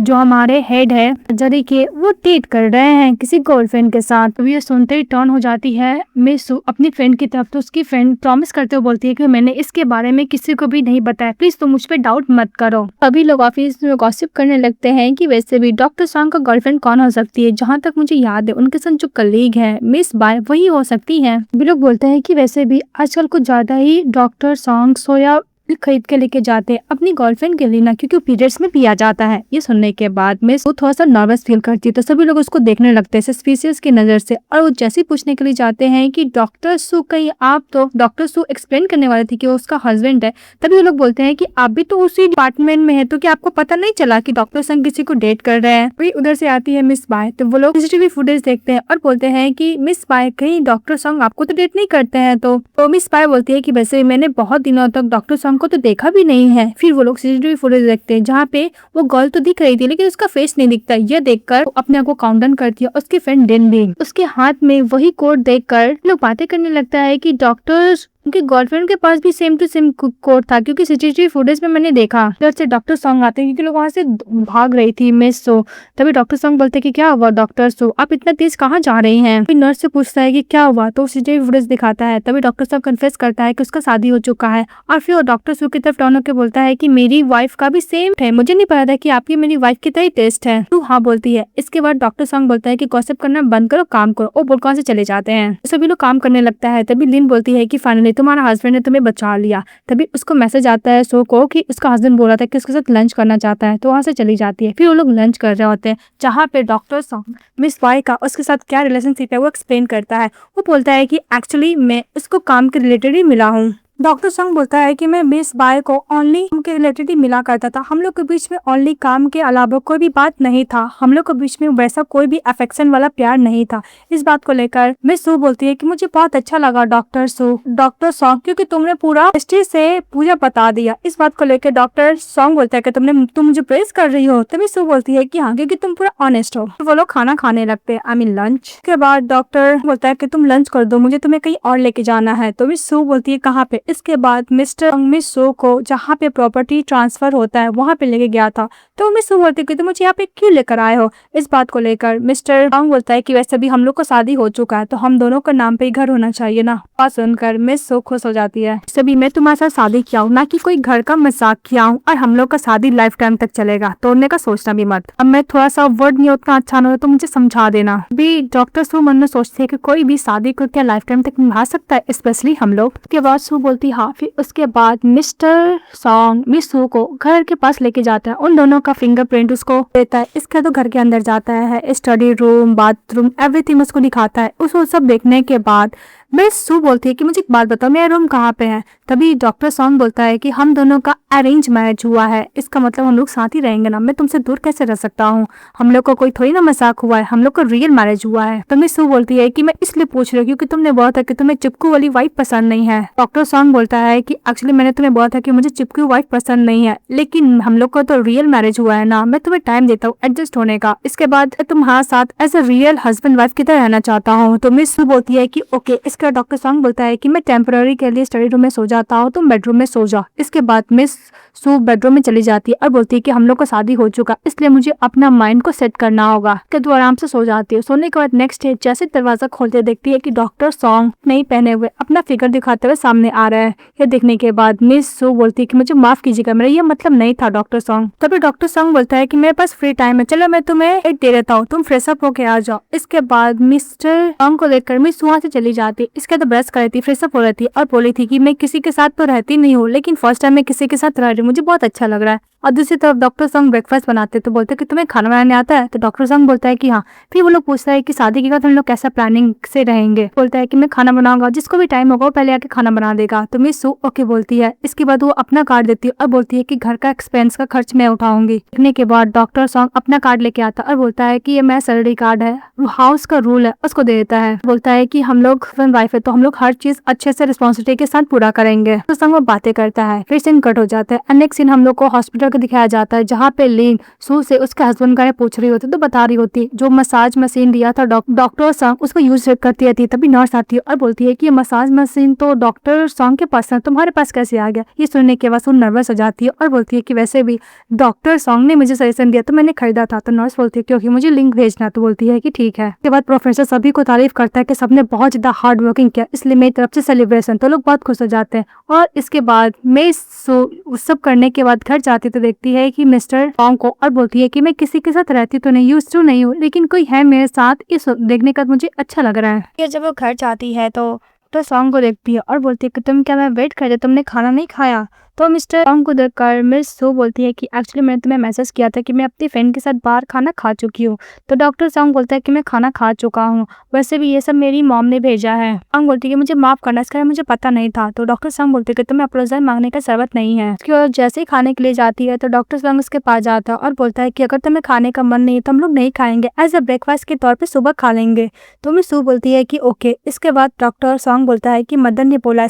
जो हमारे हेड है सर्जरी के, वो डेट कर रहे हैं किसी गर्लफ्रेंड के साथ। तो ये सुनते ही टर्न हो जाती है मिस सू अपनी फ्रेंड की तरफ। तो उसकी फ्रेंड प्रॉमिस करते हुए बोलती है कि मैंने इसके बारे में किसी को भी नहीं बताया, प्लीज तुम मुझ पे डाउट मत करो। सभी लोग ऑफिस में गॉसिप करने लगते हैं कि वैसे भी डॉक्टर सॉन्ग का गर्लफ्रेंड कौन हो सकती है। जहाँ तक मुझे याद है उनके साथ जो कलीग है मिस बाय वही हो सकती है। सभी लोग बोलते हैं कि वैसे भी आजकल कुछ ज्यादा ही डॉक्टर सॉन्ग सोया खरीद के लेके जाते हैं अपनी गर्लफ्रेंड के लिए ना, क्योंकि पीरियड्स में पिया जाता है। ये सुनने के बाद मिस वो थोड़ा सा नर्वस फील करती है, तो सभी लोग उसको देखने लगते हैं सस्पिशियस की नजर से, और वो जैसे पूछने के लिए जाते हैं कि डॉक्टर सू कहीं आप, तो डॉक्टर सू एक्सप्लेन करने वाले थे कि वो उसका हस्बैंड है। तभी वो लोग बोलते हैं कि आप भी तो उसी डिपार्टमेंट में है, तो क्या आपको पता नहीं चला कि डॉक्टर संग किसी को डेट कर रहे हैं। फिर उधर से आती है मिस बाय, तो वो लोग सीसीटीवी फुटेज देखते हैं और बोलते हैं कि मिस बाय कहीं डॉक्टर संग आपको तो डेट नहीं करते हैं। तो मिस बाय बोलती है कि वैसे मैंने बहुत दिनों तक डॉक्टर संग को तो देखा भी नहीं है। फिर वो लोग सीसीटीवी फुटेज देखते हैं जहाँ पे वो गर्ल तो दिख रही थी लेकिन उसका फेस नहीं दिखता। यह देखकर अपने आप को काउंट डाउन करती है। उसकी फ्रेंड डेन भी उसके हाथ में वही कोड देखकर लोग बातें करने लगता है कि डॉक्टर उनकी गर्लफ्रेंड के पास भी सेम टू सेम कोड था, क्योंकि सीसीटीवी फुटेज में मैंने देखा। इधर से डॉक्टर सॉन्ग आते हैं क्योंकि लोग वहां से भाग रही थी मिस सो। तभी डॉक्टर सॉन्ग बोलते हैं कि क्या हुआ डॉक्टर सो, आप इतना तेज कहाँ जा रही हैं। फिर नर्स से पूछता है कि क्या हुआ, तो सीसीटीवी फुटेज दिखाता है। तभी डॉक्टर सॉन्ग कन्फेस करता है कि उसका शादी हो चुका है, और फिर वो डॉक्टर सो की तरफ टर्न होकर बोलता है कि मेरी वाइफ का भी सेम है, मुझे नहीं पता था कि आपकी मेरी वाइफ की तरह टेस्ट है। तो हाँ बोलती है। इसके बाद डॉक्टर सॉन्ग बोलता है कि गॉसिप करना बंद करो, काम करो, और बोलकर से चले जाते हैं। सभी लोग काम करने लगता है। तभी लिन बोलती है कि फाइनली तुम्हारा हस्बैंड ने तुम्हें बचा लिया। तभी उसको मैसेज आता है सो को कि उसका हस्बैंड बोला था कि उसके साथ लंच करना चाहता है, तो वहां से चली जाती है। फिर वो लोग लंच कर रहे होते हैं जहाँ पे डॉक्टर सॉन्ग मिस वाई का उसके साथ क्या रिलेशनशिप है वो एक्सप्लेन करता है। वो बोलता है कि एक्चुअली मैं उसको काम के रिलेटेड ही मिला हूँ। डॉक्टर संग बोलता है कि मैं मिस बाय को ओनली काम के रिलेटेड ही मिला करता था, हम लोग के बीच में ओनली काम के अलावा कोई भी बात नहीं था, हम लोग के बीच में वैसा कोई भी अफेक्शन वाला प्यार नहीं था। इस बात को लेकर मिस सू बोलती है कि मुझे बहुत अच्छा लगा डॉक्टर सॉन्ग, क्योंकि तुमने पूरा हिस्ट्री से पूरा बता दिया। इस बात को लेकर डॉक्टर सॉन्ग बोलता है कि तुम मुझे प्रेज कर रही हो। तो मिस सू बोलती है कि हाँ, क्योंकि तुम पूरा ऑनेस्ट हो। वो लोग खाना खाने लगते हैं, आई मीन लंच। के बाद डॉक्टर बोलता है कि तुम लंच कर दो, मुझे तुम्हें कहीं और लेके जाना है। तो मिस सू बोलती है कहाँ पे। इसके बाद मिस्टर मिस सो को जहाँ पे प्रॉपर्टी ट्रांसफर होता है वहाँ पे लेके गया था। तो मिस सो बोलती है कि तुम मुझे यहाँ पे क्यों लेकर आए हो। इस बात को लेकर मिस्टर बोलता है कि वैसे भी हम लोग को शादी हो चुका है, तो हम दोनों का नाम पे ही घर होना चाहिए ना। बात सुनकर मिस सो खुश हो जाती है। सभी मैं तुम्हारे साथ शादी किया हूँ, ना कि कोई घर का मजाक किया हूँ, और हम लोग का शादी लाइफ टाइम तक चलेगा, तोड़ने का सोचना भी मत। अब मैं थोड़ा सा वर्ड नहीं उतना अच्छा ना हो तो मुझे समझा देना। भी डॉक्टर सू मन में सोचती है कि कोई भी शादी को क्या लाइफ टाइम तक निभा सकता है, स्पेशली हम लोग। उसके बाद सू बोलती हाँ। फिर उसके बाद मिस्टर सॉन्ग मिस सू को घर के पास लेके जाता है, उन दोनों का फिंगरप्रिंट उसको देता है। इसके तो घर के अंदर जाता है, स्टडी रूम, बाथरूम, एवरीथिंग उसको दिखाता है। उसको सब देखने के बाद मिस सू बोलती है कि मुझे एक बात बताओ, मेरा रूम कहाँ पे है। तभी डॉक्टर सॉन्ग बोलता है कि हम दोनों का अरेंज मैरिज हुआ है, इसका मतलब हम लोग साथ ही रहेंगे ना, मैं तुमसे दूर कैसे रह सकता हूँ, हम लोग को कोई थोड़ी ना मजाक हुआ है, हम लोग का रियल मैरिज हुआ है। तो मिस सू बोलती है कि मैं इसलिए पूछ रही हूँ क्योंकि तुमने बोला था कि तुम्हें चिपकू वाली वाइफ पसंद नहीं है। डॉक्टर सॉन्ग बोलता है कि एक्चुअली मैंने तुम्हें बोला था कि मुझे चिपकू वाइफ पसंद नहीं है, लेकिन हम लोग को तो रियल मैरिज हुआ है ना, मैं तुम्हें टाइम देता हूँ एडजस्ट होने का, इसके बाद तुम्हारे साथ as a real husband wife की तरह रहना चाहता हूँ। तो मिस सू बोलती है कि ओके। इसका डॉक्टर सॉन्ग बोलता है कि मैं टेम्पररी के लिए स्टडी रूम में सो जाता हूँ, तुम बेडरूम में सो जाओ। इसके बाद मिस सू बेडरूम में चली जाती है और बोलती है कि हम लोग को शादी हो चुका, इसलिए मुझे अपना माइंड को सेट करना होगा। कि तू आराम से सो जाती है। सोने के बाद नेक्स्ट डे जैसे दरवाजा खोलते देखती है कि डॉक्टर सॉन्ग नहीं पहने हुए अपना फिगर दिखाते हुए सामने आ रहा है। यह देखने के बाद मिस सू बोलती है कि मुझे माफ कीजिएगा, मेरा ये मतलब नहीं था डॉक्टर सॉन्ग। तभी डॉक्टर सॉन्ग बोलता है कि मेरे पास फ्री टाइम है, चलो मैं तुम्हें एक दे देता हूँ, तुम फ्रेश अप होके आ जाओ। इसके बाद मिस्टर सॉन्ग को लेकर मिस वहाँ से चली जाती। इसके बाद ब्रश कर रही थी, फ्रेश अप हो रही थी और बोली थी कि मैं किसी के साथ तो रहती नहीं हूँ, लेकिन फर्स्ट टाइम मैं किसी के साथ रह रही हूँ, मुझे बहुत अच्छा लग रहा है। और दूसरी तरफ डॉक्टर सॉन्ग ब्रेकफास्ट बनाते तो बोलते कि तुम्हें खाना बनाने आता है। तो डॉक्टर सॉन्ग बोलता है कि हाँ। फिर वो लोग पूछता है कि शादी के बाद हम लोग कैसा प्लानिंग से रहेंगे। बोलता है कि मैं खाना बनाऊंगा, जिसको भी टाइम होगा वो पहले आके खाना बना देगा। तो मिस सू ओके बोलती है। इसके बाद वो अपना कार्ड देती है और बोलती है कि घर का एक्सपेंस का खर्च मैं उठाऊंगी। देखने के बाद डॉक्टर सॉन्ग अपना कार्ड लेके आता और बोलता है कि ये मेरा सैलरी कार्ड है, हाउस का रूल है, उसको दे देता है। बोलता है कि हम लोग हस्बैंड वाइफ है तो हम लोग हर चीज अच्छे से रिस्पॉन्सिबिलिटी के साथ पूरा करेंगे। तो संग वो बातें करता है। फिर सीन कट हो जाता है। नेक्स्ट सीन हम लोग को हॉस्पिटल का दिखाया जाता है जहाँ पे लिन सू से उसके हस्बैंड का पूछ रही होती, तो बता रही होती जो मसाज मशीन दिया था डॉक्टर सॉन्ग उसको यूज करती रहती है। तभी नर्स आती है और बोलती है कि ये मसाज मशीन तो डॉक्टर सॉन्ग के पास है, तुम्हारे पास कैसे आ गया। ये सुनने के बाद वो नर्वस हो जाती है और बोलती है कि वैसे भी डॉक्टर सॉन्ग ने मुझे सजेशन दिया तो मैंने खरीदा था। तो नर्स बोलती है क्योंकि मुझे लिंक भेजना। तो बोलती है कि ठीक है। उसके बाद प्रोफेसर सभी को तारीफ करता है कि सबने बहुत ज्यादा हार्ड वर्किंग किया, इसलिए मेरी तरफ से सेलिब्रेशन। तो लोग बहुत खुश हो जाते हैं। और इसके बाद मैं सब करने के बाद घर जाती तो देखती है कि मिस्टर सॉन्ग को और बोलती है कि मैं किसी के साथ रहती तो नहीं, यूज्ड टू नहीं हूँ, लेकिन कोई है मेरे साथ, इस देखने का मुझे अच्छा लग रहा है। फिर जब वो घर जाती है तो सॉन्ग को देखती है और बोलती है कि तुम क्या मैं वेट कर रहे, तुमने खाना नहीं खाया। तो मिस्टर सॉन्ग को देखकर मिस सू बोलती है कि एक्चुअली मैंने तुम्हें मैसेज किया था कि मैं अपनी फ्रेंड के साथ बाहर खाना खा चुकी हूँ। तो डॉक्टर सॉन्ग बोलता है कि मैं खाना खा चुका हूँ, वैसे भी ये सब मेरी मॉम ने भेजा है। सॉन्ग बोलती है कि मुझे माफ करना, इसका मुझे पता नहीं था। तो डॉक्टर सॉन्ग बोलते कि तुम्हें अप्रोजल मांगने का जरूरत नहीं है। उसकी ओर जैसे ही खाने के लिए जाती है तो डॉक्टर सॉन्ग उसके पास जाता है और बोलता है कि अगर तुम्हें खाने का मन नहीं है तो हम लोग नहीं खाएंगे, एज अ ब्रेकफास्ट के तौर पे सुबह खा लेंगे। तो मिस सू बोलती है कि ओके। इसके बाद डॉक्टर सॉन्ग बोलता है कि मदन ने बोला है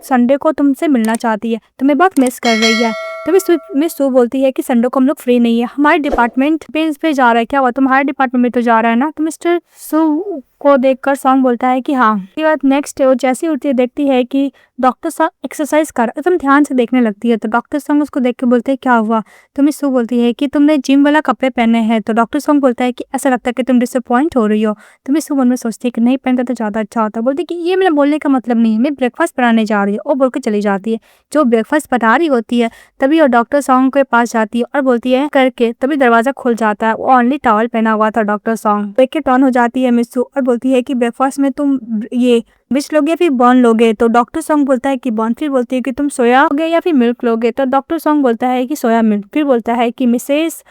संडे को तुमसे मिलना चाहती है, तुम्हें बहुत मिस कर रही है। तो मिस सू बोलती है कि संडे को हम लोग फ्री नहीं है, हमारे डिपार्टमेंट पे जा रहा है। क्या हुआ, तुम्हारे डिपार्टमेंट में तो जा रहा है ना। तो मिस्टर सू को देखकर सॉन्ग बोलता है कि हाँ। उसके बाद नेक्स्ट डे वो जैसी उठती है देखती है कि डॉक्टर सॉन्ग एक्सरसाइज कर एकदम ध्यान से देखने लगती है। तो डॉक्टर सॉन्ग उसको देख के बोलते हैं क्या हुआ। तो मिस सू बोलती है कि तुमने जिम वाला कपड़े पहने हैं। तो डॉक्टर सॉन्ग बोलता है कि ऐसा लगता है कि तुम डिसअपॉइंट हो रही हो। तो मिस सू मन में सोचती है कि नहीं पहनता तो ज्यादा अच्छा होता। बोलती कि ये मेरा बोलने का मतलब नहीं है, मैं ब्रेकफास्ट बनाने जा रही हूँ। वो बोल के चली जाती है। जो ब्रेकफास्ट बना रही होती है तभी वो डॉक्टर सॉन्ग के पास जाती है और बोलती है करके, तभी दरवाजा खुल जाता है। वो ओनली टॉवल पहना हुआ था डॉक्टर सॉन्ग। देख के टर्न हो जाती है मिस सू और बोलती है कि ब्रेकफास्ट में तुम ये विच लोगे या फिर बॉर्न लोगे। तो डॉक्टर सॉन्ग बोलता है कि बॉर्न। फिर बोलती है कि तुम सोया लोगे या फिर मिल्क लोगे। तो डॉक्टर सॉन्ग बोलता है कि सोया मिल्क। फिर बोलता है कि मिसेस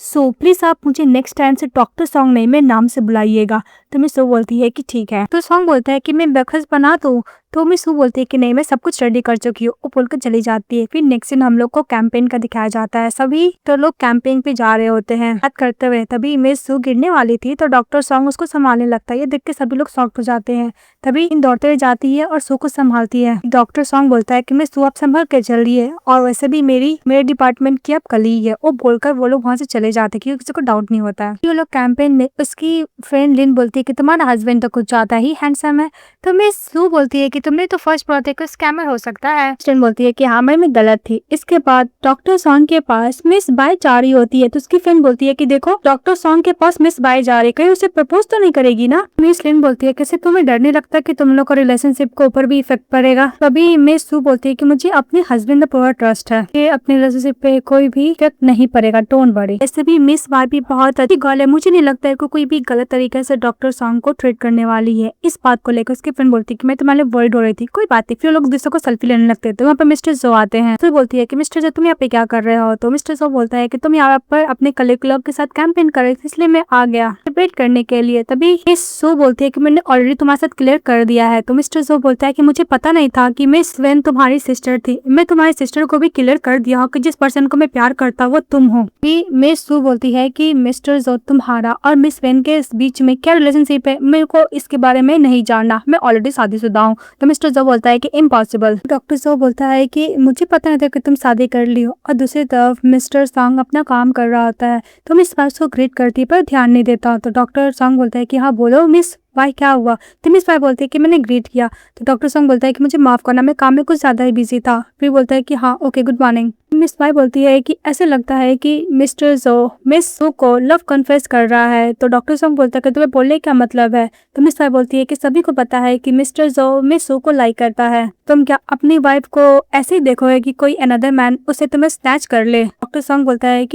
सो प्लीज आप मुझे नेक्स्ट टाइम से डॉक्टर सॉन्ग नहीं, मैं नाम से बुलाइएगा। तो मिस सू बोलती है कि ठीक है। तो सॉन्ग बोलता है कि मैं ब्रेकफास्ट बना दूं। तो मिस सू बोलती है कि नहीं, मैं सब कुछ रेडी कर चुकी हूँ। वो बोलकर चली जाती है। फिर नेक्स्ट दिन हम लोग को कैंपेन का दिखाया जाता है। सभी तो लोग कैंपेन पे जा रहे होते हैं बात करते हुए। तभी मिस सू गिरने वाली थी तो डॉक्टर सॉन्ग उसको संभालने लगता है। ये देख के सभी लोग शॉक हो जाते हैं। तभी इन दौड़ते हुए जाती है और सू को संभालती है। डॉक्टर सॉन्ग बोलता है कि मिस सू आप संभल के चलिए, और वैसे भी मेरे डिपार्टमेंट की अब कलीग है। वो बोलकर वो लोग वहाँ से चले जाते हैं क्योंकि किसी को डाउट नहीं होता है। वो लोग कैंपेन में उसकी फ्रेंड लिन बोलती है कि तुम्हारा हस्बैंड तो कुछ ज्यादा ही हैंडसम है। तो मिस सू बोलती है कि तुमने तो फर्स्ट बोला था कि स्कैमर हो सकता है। स्टैन बोलती है कि हाँ मैं गलत थी। इसके बाद डॉक्टर सॉन्ग के पास मिस बाय जा रही होती है तो उसकी फ्रेंड बोलती है कि देखो डॉक्टर सॉन्ग के पास मिस बाय जा रही है, कहीं उसे प्रपोज तो नहीं करेगी ना। मिस लिन बोलती है कैसे तुम्हें डर नहीं लगता कि तुम लोग का रिलेशनशिप के ऊपर भी इफेक्ट पड़ेगा। तभी मिस सू बोलती है कि मुझे अपने हस्बैंड पर पूरा ट्रस्ट है, कि अपने रिलेशनशिप पे कोई भी इफेक्ट नहीं पड़ेगा, डोंट वरी। ऐसे भी मिस बार भी बहुत अच्छी गर्ल है, मुझे नहीं लगता है कि कोई भी गलत तरीके से डॉक्टर सॉन्ग को ट्रीट करने वाली है। इस बात को लेकर उसकी फ्रेंड बोलती है कि मैं तुम्हारे वर्ड हो रही थी, कोई बात नहीं। फिर लोग दूसरों को सेल्फी लेने लगते हैं। तो वहाँ पर मिस्टर जो आते हैं। फिर बोलती है कि मिस्टर जो तुम यहाँ पे क्या कर रहे हो। तो मिस्टर जो बोलता है कि तुम यहाँ पर अपने कलीग के साथ कैंपेन कर रहे थे इसलिए मैं आ गया सेलिब्रेट करने के लिए। तभी मिस सो बोलती है कि मैंने ऑलरेडी तुम्हारे साथ क्लियर कर दिया है। तो मिस्टर जो बोलता है कि मुझे पता नहीं था कि मिस वेन तुम्हारी सिस्टर थी, मैं तुम्हारी सिस्टर को भी क्लियर कर दिया हूँ कि जिस पर्सन को मैं प्यार करता वो तुम हो। मिस सू बोलती है कि मिस्टर जो तुम्हारा और मिस वेन के बीच में क्या रिलेशनशिप है, मेरे को इसके बारे में नहीं जानना, मैं ऑलरेडी शादीशुदा हूँ। तो मिस्टर जो बोलता है कि इम्पॉसिबल। डॉक्टर जो बोलता है कि मुझे पता नहीं था कि तुम शादी कर ली हो। और दूसरी तरफ मिस्टर सॉन्ग अपना काम कर रहा होता है तो मिस बात को ग्रीट करती है पर ध्यान नहीं देता। तो डॉक्टर सॉन्ग बोलता है कि हाँ बोलो मिस भाई क्या हुआ। तो मिस भाई बोलती है कि मैंने ग्रीट किया। तो डॉक्टर सॉन्ग बोलता है कि मुझे माफ करना, मैं काम में कुछ ज्यादा ही बिजी था। फिर बोलता है कि हाँ ओके गुड मॉर्निंग। मिस भाई बोलती है कि ऐसे लगता है कि मिस्टर जो मिस सू को लव कन्फेस कर रहा है। तो डॉक्टर सॉन्ग बोलता है कि तुम्हें बोलने क्या मतलब है। तो मिस भाई बोलती है कि सभी को पता है कि मिस्टर जो मिस सू को लाइक करता है, तुम क्या अपनी वाइफ को ऐसे ही देखोगे कि कोई अनदर मैन उसे तुम्हें स्नैच कर ले। डॉक्टर सॉन्ग बोलता है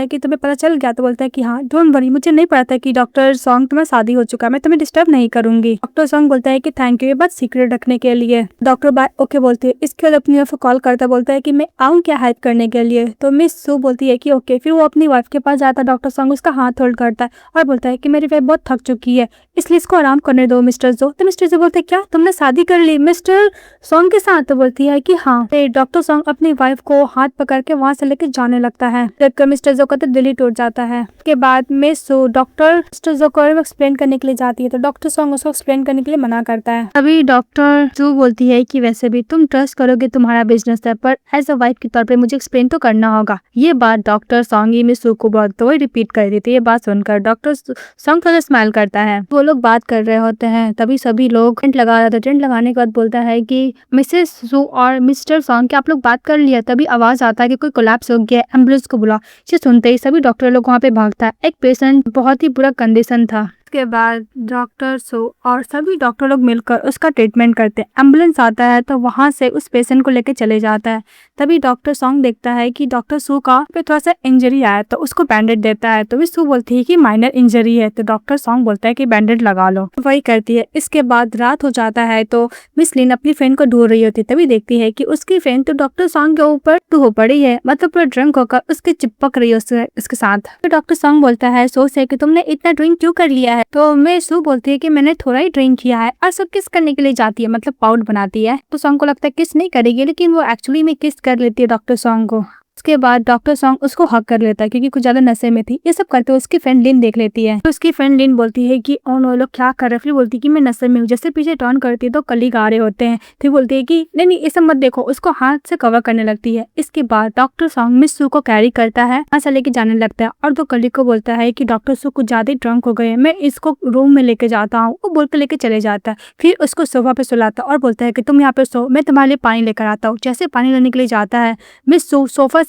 कि तुम्हें पता चल गया। तो बोलता है कि हाँ डोंट वरी, मुझे नहीं पता था कि डॉक्टर सॉन्ग तुम्हें शादी हो चुका है, मैं तुम्हें डिस्टर्ब नहीं करूंगी। डॉक्टर सॉन्ग बोलता है कि थैंक यू ये बात सीक्रेट रखने के लिए। डॉक्टर बाय ओके बोलती है। इसके बाद अपनी वाइफ को कॉल करता बोलता है कि मैं आऊँ क्या हेल्प करने के लिए। तो मिस सू बोलती है कि ओके। फिर वो अपनी वाइफ के पास जाता है। डॉक्टर सॉन्ग उसका हाथ होल्ड करता है और बोलता है कि मेरी वाइफ बहुत थक चुकी है इसलिए इसको आराम करने दो मिस्टर जो। तो मिस्टर जो बोलते हैं क्या तुमने शादी कर ली मिस्टर सॉन्ग के साथ। तो बोलती है कि हाँ। डॉक्टर सॉन्ग अपनी वाइफ को हाथ पकड़ के वहां से लेके जाने लगता है। देखकर मिस्टर जो का तो दिल ही टूट जाता है। उसके बाद मिस सू डॉक्टर मिस्टर जो को एक्सप्लेन करने के लिए जाती है तो डॉक्टर सॉन्ग उसको एक्सप्लेन करने के लिए मना करता है। अभी डॉक्टर जो बोलती है कि वैसे भी तुम ट्रस्ट करोगे तुम्हारा बिजनेस है, पर एज अ वाइफ के तौर पे मुझे एक्सप्लेन तो करना होगा। ये बात डॉक्टर सॉन्ग ही मिस सू को बहुत तो रिपीट कर रही थी। ये बात सुनकर डॉक्टर सॉन्ग थोड़ा स्माइल करता है। वो लोग बात कर रहे होते हैं तभी सभी लोग टेंट लगा रहे थे। टेंट लगाने के बाद बोलता है कि मिसेस सू और मिस्टर सॉन्ग क्या आप लोग बात कर लिया। तभी आवाज आता है कि कोई कोलैप्स हो गया, एम्बुलेंस को बुला। ये सुनते ही सभी डॉक्टर लोग वहाँ पे भागता है। एक पेशेंट बहुत ही बुरा कंडीशन था। उसके बाद डॉक्टर सो और सभी डॉक्टर लोग मिलकर उसका ट्रीटमेंट करते हैं। एम्बुलेंस आता है तो वहाँ से उस पेशेंट को लेके चले जाता है। तभी डॉक्टर सॉन्ग देखता है कि डॉक्टर सू का पे थोड़ा सा इंजरी आया तो उसको बैंडेड देता है। तो भी सू बोलती है कि माइनर इंजरी है, तो डॉक्टर सॉन्ग बोलता है कि बैंडेड लगा लो, वही करती है। इसके बाद रात हो जाता है तो मिस लिन अपनी फ्रेंड को ढूंढ रही होती है। तभी देखती है कि उसकी फ्रेंड तो डॉक्टर सॉन्ग के ऊपर हो पड़ी है, मतलब पूरा ड्रंक होकर उसके चिपक रही है उसके साथ। तो डॉक्टर सॉन्ग बोलता है सो से कि तुमने इतना ड्रिंक क्यों कर लिया है। तो मैं सू बोलती है कि मैंने थोड़ा ही ड्रिंक किया है। और सब किस करने के लिए जाती है, मतलब पाउडर बनाती है। तो सॉन्ग को लगता है किस नहीं करेगी, लेकिन वो एक्चुअली में किस कर लेती है डॉक्टर सॉन्ग को। उसके बाद डॉक्टर सॉन्ग उसको हक कर लेता है क्योंकि कुछ ज्यादा नशे में थी। ये सब करते हुए उसकी फ्रेंड लिन देख लेती है। तो उसकी फ्रेंड लिन बोलती है कि ओ नो, लोग क्या कर रहे हैं। फिर बोलती है कि मैं नशे में हूँ। जैसे पीछे टर्न करती है तो कलीग आ रहे होते हैं। फिर बोलती है कि नहीं नहीं ये सब मत देखो, उसको हाथ से कवर करने लगती है। इसके बाद डॉक्टर सॉन्ग मिस सू को कैरी करता है, वहां से लेके जाने लगता है और तो कलीग को बोलता है कि डॉक्टर सू कुछ ज्यादा ड्रंक हो गए हैं, मैं इसको रूम में लेके जाता हूँ। वो बोल के लेके चले जाता है। फिर उसको सोफा पे सुलाता है और बोलता है कि तुम यहाँ पे सो, मैं तुम्हारे लिए पानी लेकर आता हूँ। जैसे पानी लेने के लिए जाता है, मिस सू सोफा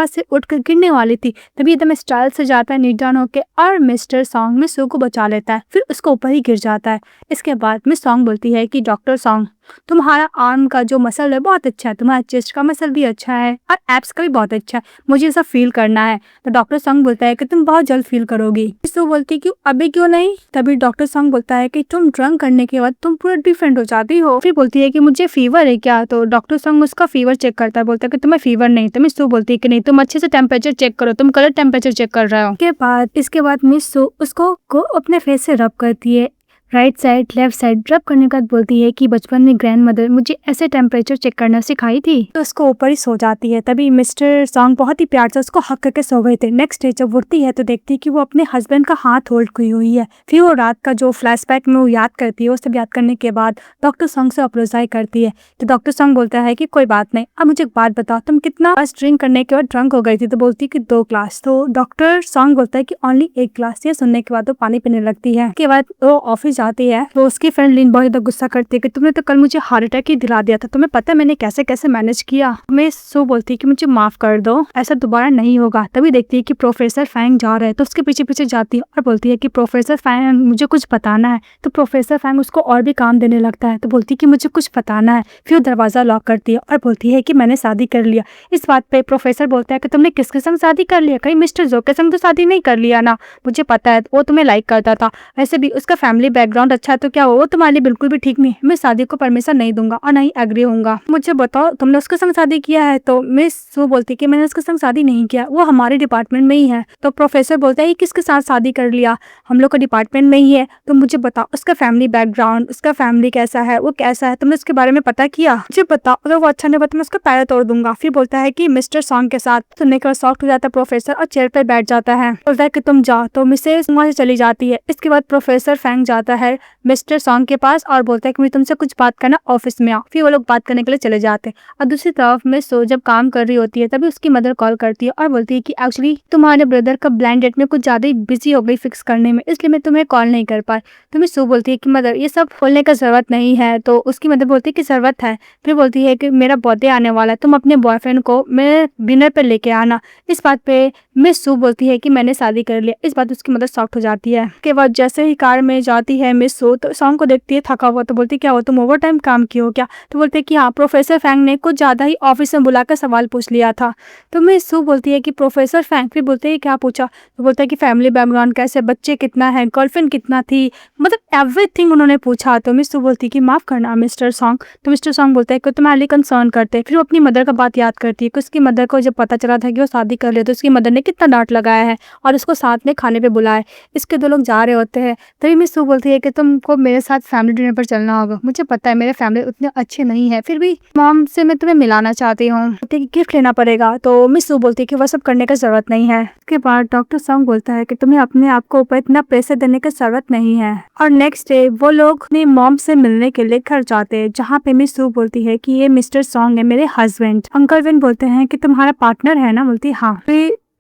से उठकर गिरने वाली थी। तभी एकदम स्टाइल से जाता है नीट डाउन होके और मिस्टर सॉन्ग मिस सू को बचा लेता है। फिर उसको ऊपर ही गिर जाता है। इसके बाद मिस सॉन्ग बोलती है कि डॉक्टर सॉन्ग तुम्हारा आर्म का जो मसल है बहुत अच्छा है, तुम्हारा चेस्ट का मसल भी अच्छा है और एब्स का भी बहुत अच्छा है, मुझे ये सब फील करना है। तो डॉक्टर सॉन्ग बोलता है कि तुम बहुत जल्द फील करोगी। तो बोलती है कि अभी क्यों नहीं। तभी डॉक्टर सॉन्ग बोलता है कि तुम ड्रंक करने के बाद तुम पूरा डिफरेंट हो जाती हो। फिर बोलती है कि मुझे फीवर है क्या। तो डॉक्टर सॉन्ग उसका फीवर चेक करता है, बोलता है कि तुम्हें फीवर नहीं। तो मिस सू बोलती है कि नहीं, तुम अच्छे से टेम्परेचर चेक करो, तुम कलर टेम्परेचर चेक कर रहे हो। इसके बाद मिस सू उसको अपने फेस से रब करती है, राइट साइड लेफ्ट साइड। रब करने के बाद बोलती है कि बचपन में ग्रैंड मदर मुझे ऐसे टेम्परेचर चेक करना सिखाई थी। तो उसको ऊपर ही सो जाती है। तभी मिस्टर सॉन्ग बहुत ही प्यार से उसको हक करके सो गए थे। नेक्स्ट डे जब उठती है तो देखती है कि वो अपने हस्बैंड का हाथ होल्ड की हुई है। फिर वो रात का जो फ्लैशबैक में वो याद करती है, वो सब याद करने के बाद डॉक्टर सॉन्ग से अप्रोजाई करती है। तो डॉक्टर सॉन्ग बोलता है कि कोई बात नहीं, अब मुझे एक बात बताओ, तुम कितना ग्लास ड्रिंक करने के बाद ड्रंक हो गई थी। तो बोलती है कि 2 ग्लास। तो डॉक्टर सॉन्ग बोलता है कि ओनली 1 ग्लास। ये सुनने के बाद वो पानी पीने लगती है। उसके बाद वो ऑफिस जाती है तो उसकी फ्रेंड लिन बहुत ज्यादा गुस्सा करती है कि तुमने तो कल मुझे हार्ट अटैक ही दिला दिया था, तुम्हें पता है मैंने कैसे कैसे मैनेज किया। मैं सो बोलती है कि मुझे माफ कर दो, ऐसा दोबारा नहीं होगा। तभी देखती है कि प्रोफेसर फैंग जा रहा है तो उसके पीछे पीछे जाती है और बोलती है कि प्रोफेसर फैंग मुझे कुछ बताना है। तो प्रोफेसर फैंग उसको और भी काम देने लगता है। तो बोलती है कि मुझे कुछ बताना है। फिर वो दरवाजा लॉक करती है और बोलती है कि मैंने शादी कर लिया। इस बात पे प्रोफेसर बोलता है कि तुमने किसके संग शादी कर लिया, कहीं मिस्टर जो के संग तो शादी नहीं कर लिया ना। मुझे पता है वो तुम्हें लाइक करता था, वैसे भी उसका फैमिली बैकग्राउंड अच्छा है, तो क्या वो तुम्हारे लिए बिल्कुल भी ठीक नहीं। मैं शादी को परमिशन नहीं दूंगा और नहीं एग्री होऊंगा। मुझे बताओ तुमने उसके संग शादी किया है। तो मिस सू बोलती है कि मैंने उसके संग शादी नहीं किया, वो हमारे डिपार्टमेंट में ही है। तो प्रोफेसर बोलता है किसके साथ शादी कर लिया, हम लोग का डिपार्टमेंट में ही है। तो मुझे बताओ उसका फैमिली बैकग्राउंड, उसका फैमिली कैसा है, वो कैसा है, तुमने उसके बारे में पता किया, मुझे बताओ। अगर वो अच्छा नहीं बता मैं उसका पैर तोड़ दूंगा। फिर बोलता है कि मिस्टर सॉन्ग के साथ। सुनने के बाद शॉक्ड हो जाता है प्रोफेसर और चेयर पर बैठ जाता है। बोलता है कि तुम जाओ। तो मिसेस वहां से चली जाती है। इसके बाद प्रोफेसर फैंग जाता है मिस्टर सॉन्ग के पास और बोलता है कि मुझे तुमसे कुछ बात करना, ऑफिस में आओ। फिर वो लोग बात करने के लिए चले जाते हैं। और दूसरी तरफ मिस सो जब काम कर रही होती है तभी उसकी मदर कॉल करती है और बोलती है कि एक्चुअली तुम्हारे ब्रदर का ब्लाइंड डेट में कुछ ज्यादा ही बिजी हो गई फिक्स करने में, इसलिए मैं तुम्हें कॉल नहीं कर पाई। तो मिस सो बोलती है कि मदर ये सब बोलने का जरूरत नहीं है। तो उसकी मदर बोलती है कि जरूरत है। फिर बोलती है कि मेरा बर्थडे आने वाला है, तुम अपने बॉयफ्रेंड को मेरे डिनर पर लेके आना। इस बात पे मिस सू बोलती है कि मैंने शादी कर लिया। इस बात उसकी मदर शॉक्ड हो जाती है। उसके बाद जैसे ही कार में जाती है मिस सू तो सॉन्ग को देखती है थका हुआ। तो बोलती है क्या हो तुम ओवर टाइम काम किए हो क्या। तो बोलते हैं कि हाँ, प्रोफेसर फैंग ने कुछ ज्यादा ही ऑफिस में बुलाकर सवाल पूछ लिया था। तो मिस सू बोलती है कि प्रोफेसर फैंग। फिर बोलते हैं क्या पूछा। तो बोलता है कि फैमिली बैकग्राउंड कैसे, बच्चे कितना है, गर्लफ्रेंड कितना थी, मतलब एवरीथिंग उन्होंने पूछा। तो मिस सू बोलती है कि माफ करना मिस्टर सॉन्ग। तो मिस्टर सॉन्ग बोलता है कि तुम्हारे लिए कंसर्न करते। फिर वो अपनी मदर का बात याद करती है कि उसकी मदर को जब पता चला था कि वो शादी कर ले तो उसकी मदर ने कितना डांट लगाया है और उसको साथ में खाने पे बुलाया। इसके 2 लोग जा रहे होते हैं। तभी मिस सू बोलती है कि तुमको मेरे साथ फैमिली डिनर पर चलना होगा, मुझे पता है मेरे फैमिली उतने अच्छे नहीं है, फिर भी मॉम से मैं तुम्हें मिलाना चाहती हूँ, गिफ्ट लेना पड़ेगा। तो मिस सू बोलती है कि वह सब करने का जरूरत नहीं है। उसके बाद डॉक्टर सॉन्ग बोलता है कि तुम्हें अपने आप को ऊपर इतना प्रेशर देने की जरूरत नहीं है। और नेक्स्ट डे वो लोग अपनी मॉम से मिलने के लिए घर जाते हैं, जहाँ पे मिस सू बोलती है कि ये मिस्टर सॉन्ग है मेरे हस्बैंड। अंकल विन बोलते हैं कि तुम्हारा पार्टनर है ना। बोलती हाँ।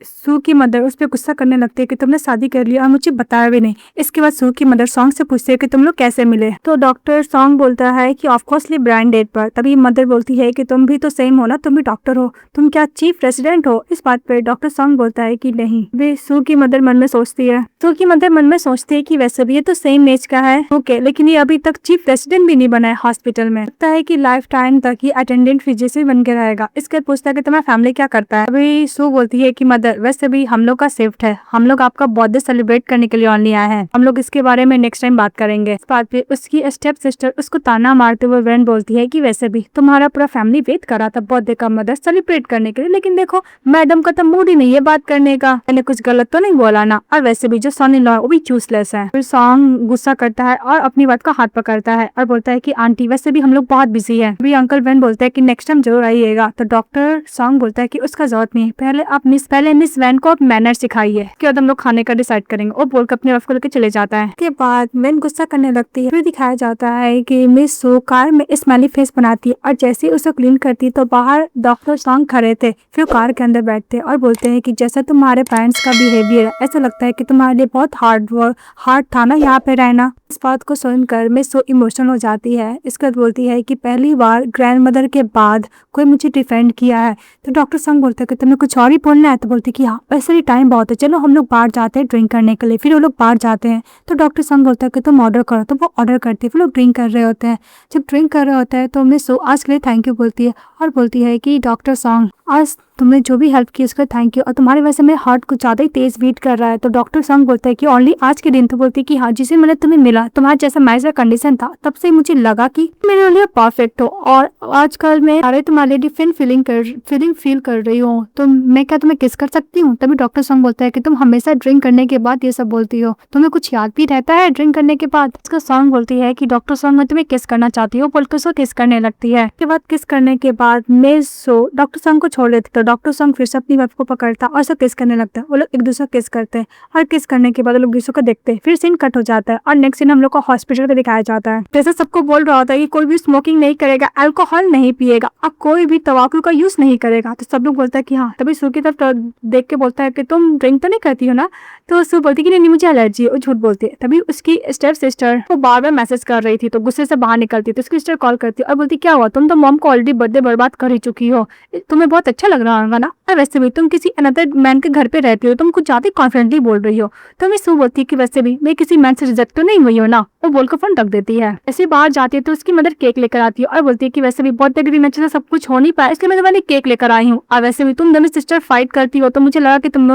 सू की मदर उस पर गुस्सा करने लगती है कि तुमने शादी कर लिया और मुझे बताया भी नहीं। इसके बाद सू की मदर सॉन्ग से पूछती है कि तुम लोग कैसे मिले। तो डॉक्टर सॉन्ग बोलता है कि ऑफकोर्सली ब्रांड डेट पर। तभी मदर बोलती है कि तुम भी तो सेम हो ना, तुम भी डॉक्टर हो, तुम क्या चीफ रेसिडेंट हो। इस बात पर डॉक्टर सॉन्ग बोलता है कि नहीं। वे सू की मदर मन में सोचती है कि वैसे भी ये तो सेम एज का है, ओके, लेकिन ये अभी तक चीफ रेसिडेंट भी नहीं बना है हॉस्पिटल में। लगता है कि लाइफ टाइम तक ही अटेंडेंट फिजिशियन बन के रहेगा। इसके बाद पूछता है कि तुम्हारा फैमिली क्या करता है। अभी सू बोलती है कि मदर वैसे भी हम लोग का शिफ्ट है, हम लोग आपका बर्थडे सेलिब्रेट करने के लिए ऑनली आए हैं, हम लोग इसके बारे में नेक्स्ट टाइम बात करेंगे। इस बात पे उसकी स्टेप सिस्टर उसको ताना मारते हुए वेन बोलती है कि वैसे भी तुम्हारा पूरा फैमिली वेट कर रहा था बर्थडे का मदर सेलिब्रेट करने के लिए, लेकिन देखो मैडम का तो मूड ही नहीं है बात करने का, मैंने कुछ गलत तो नहीं बोला ना। और वैसे भी जो सन इन लॉ है वो भी चूसलेस है। फिर सॉन्ग गुस्सा करता है और अपनी बात का हाथ पकड़ता है और बोलता है कि आंटी वैसे भी हम लोग बहुत बिजी है। अभी अंकल वेन बोलते हैं कि नेक्स्ट टाइम जरूर आइएगा। तो डॉक्टर सॉन्ग बोलता है कि उसका जरूरत नहीं है, पहले मिस वैन को आप मैनर सिखाइए, उसके बाद हम लोग खाने का डिसाइड करेंगे। और बोलकर अपनी रफ को लेकर चले जाता है। के बाद वैन गुस्सा करने लगती है। फिर दिखाया जाता है कि मिस सू कार में स्माइली फेस बनाती है और जैसे ही उसे क्लीन करती है तो बाहर डॉक्टर सॉन्ग खड़े थे। फिर कार के अंदर बैठते और बोलते हैं कि जैसा तुम्हारे पेरेंट्स का बिहेवियर है, ऐसा लगता है कि तुम्हारे लिए बहुत हार्ड था ना यहाँ पे रहना। इस बात को सुनकर मिस सू इमोशनल हो जाती है। इसके बाद बोलती है कि पहली बार ग्रैंड मदर के बाद कोई मुझे डिफेंड किया है। तो डॉक्टर सॉन्ग बोलते हैं कि तुम्हें कुछ और ही बोलना है। तो बोलती है कि हाँ वैसे ही टाइम बहुत है, चलो हम लोग बाहर जाते हैं ड्रिंक करने के लिए। फिर वो लोग बाहर जाते हैं तो डॉक्टर सॉन्ग बोलता है कि तुम ऑर्डर करो। तो वो ऑर्डर करते हैं। फिर लोग ड्रिंक कर रहे होते हैं। जब ड्रिंक कर रहे होते हैं तो मिस सू आज के लिए थैंक यू बोलती है और बोलती है कि डॉक्टर सॉन्ग आज तुमने जो भी हेल्प की उसके थैंक यू, और तुम्हारी वजह से मेरा हार्ट कुछ ज्यादा ही तेज बीट कर रहा है। तो डॉक्टर सॉन्ग बोलता है कि ओनली आज के दिन। तो बोलती है कि हाँ जिसे मैंने तुम्हें मिला, तुम्हारा जैसा मैच का कंडीशन था, तब से मुझे लगा कि मेरे लिए परफेक्ट हो और आजकल मैं सारे तुम्हारे लिए डिफरेंट फीलिंग फील कर रही हूँ। तो मैं क्या तुम्हें किस कर सकती हूँ। तभी डॉक्टर सॉन्ग बोलता है कि तुम हमेशा ड्रिंक करने के बाद ये सब बोलती हो, तुम्हें कुछ याद भी रहता है ड्रिंक करने के बाद। इसका सॉन्ग बोलती है कि डॉक्टर सॉन्ग मैं तुम्हें किस करना चाहती हूँ, बोलकर उसको किस करने लगती है। उसके बाद किस करने के बाद मिस सू डॉक्टर सॉन्ग को छोड़ देती। तो डॉक्टर सॉन्ग फिर से अपनी वाइफ को पकड़ता और सब किस करने लगता है। वो लोग एक दूसरे को किस करते हैं और किस करने के बाद वो लोग दूसरे को देखते हैं। फिर सीन कट हो जाता है और नेक्स्ट सीन हम लोग को हॉस्पिटल पे दिखाया जाता है। जैसे सबको बोल रहा होता है कि कोई भी स्मोकिंग नहीं करेगा, अल्कोहल नहीं पिएगा और कोई भी तंबाकू का यूज नहीं करेगा। तो सब लोग बोलता है कि हाँ। तभी सू की तरफ देख के बोलता है कि तुम ड्रिंक तो नहीं करती हो ना। तो सू बोलती है कि नहीं मुझे एलर्जी है, वो झूठ बोलती है। तभी उसकी स्टेप सिस्टर वो बार बार मैसेज कर रही थी तो गुस्से से बाहर निकलती। तो उसकी सिस्टर कॉल करती है और बोलती क्या हुआ, तुम तो मॉम को ऑलरेडी बर्थडे बर्बाद कर ही चुकी हो, तुम्हें बहुत अच्छा लग रहा होगा ना, और वैसे भी तुम किसी अनदर मैन के घर पे रहती हो, तुम कुछ ज्यादा कॉन्फिडेंटली बोल रही हो। तो मैं सू बोलती है कि वैसे भी मैं किसी मैन से रिजेक्ट तो नहीं हुई हो ना। वो बोलकर फोन रख देती है। ऐसे बाहर जाती है तो उसकी मदर केक लेकर आती है और बोलती है कि वैसे भी बर्थडे के दिन अच्छे से सब कुछ हो नहीं पाया, इसलिए मैं तुम्हारे केक लेकर आई हूँ। और वैसे भी तुम दोनों सिस्टर फाइट करती हो तो मुझे लगा कि तुम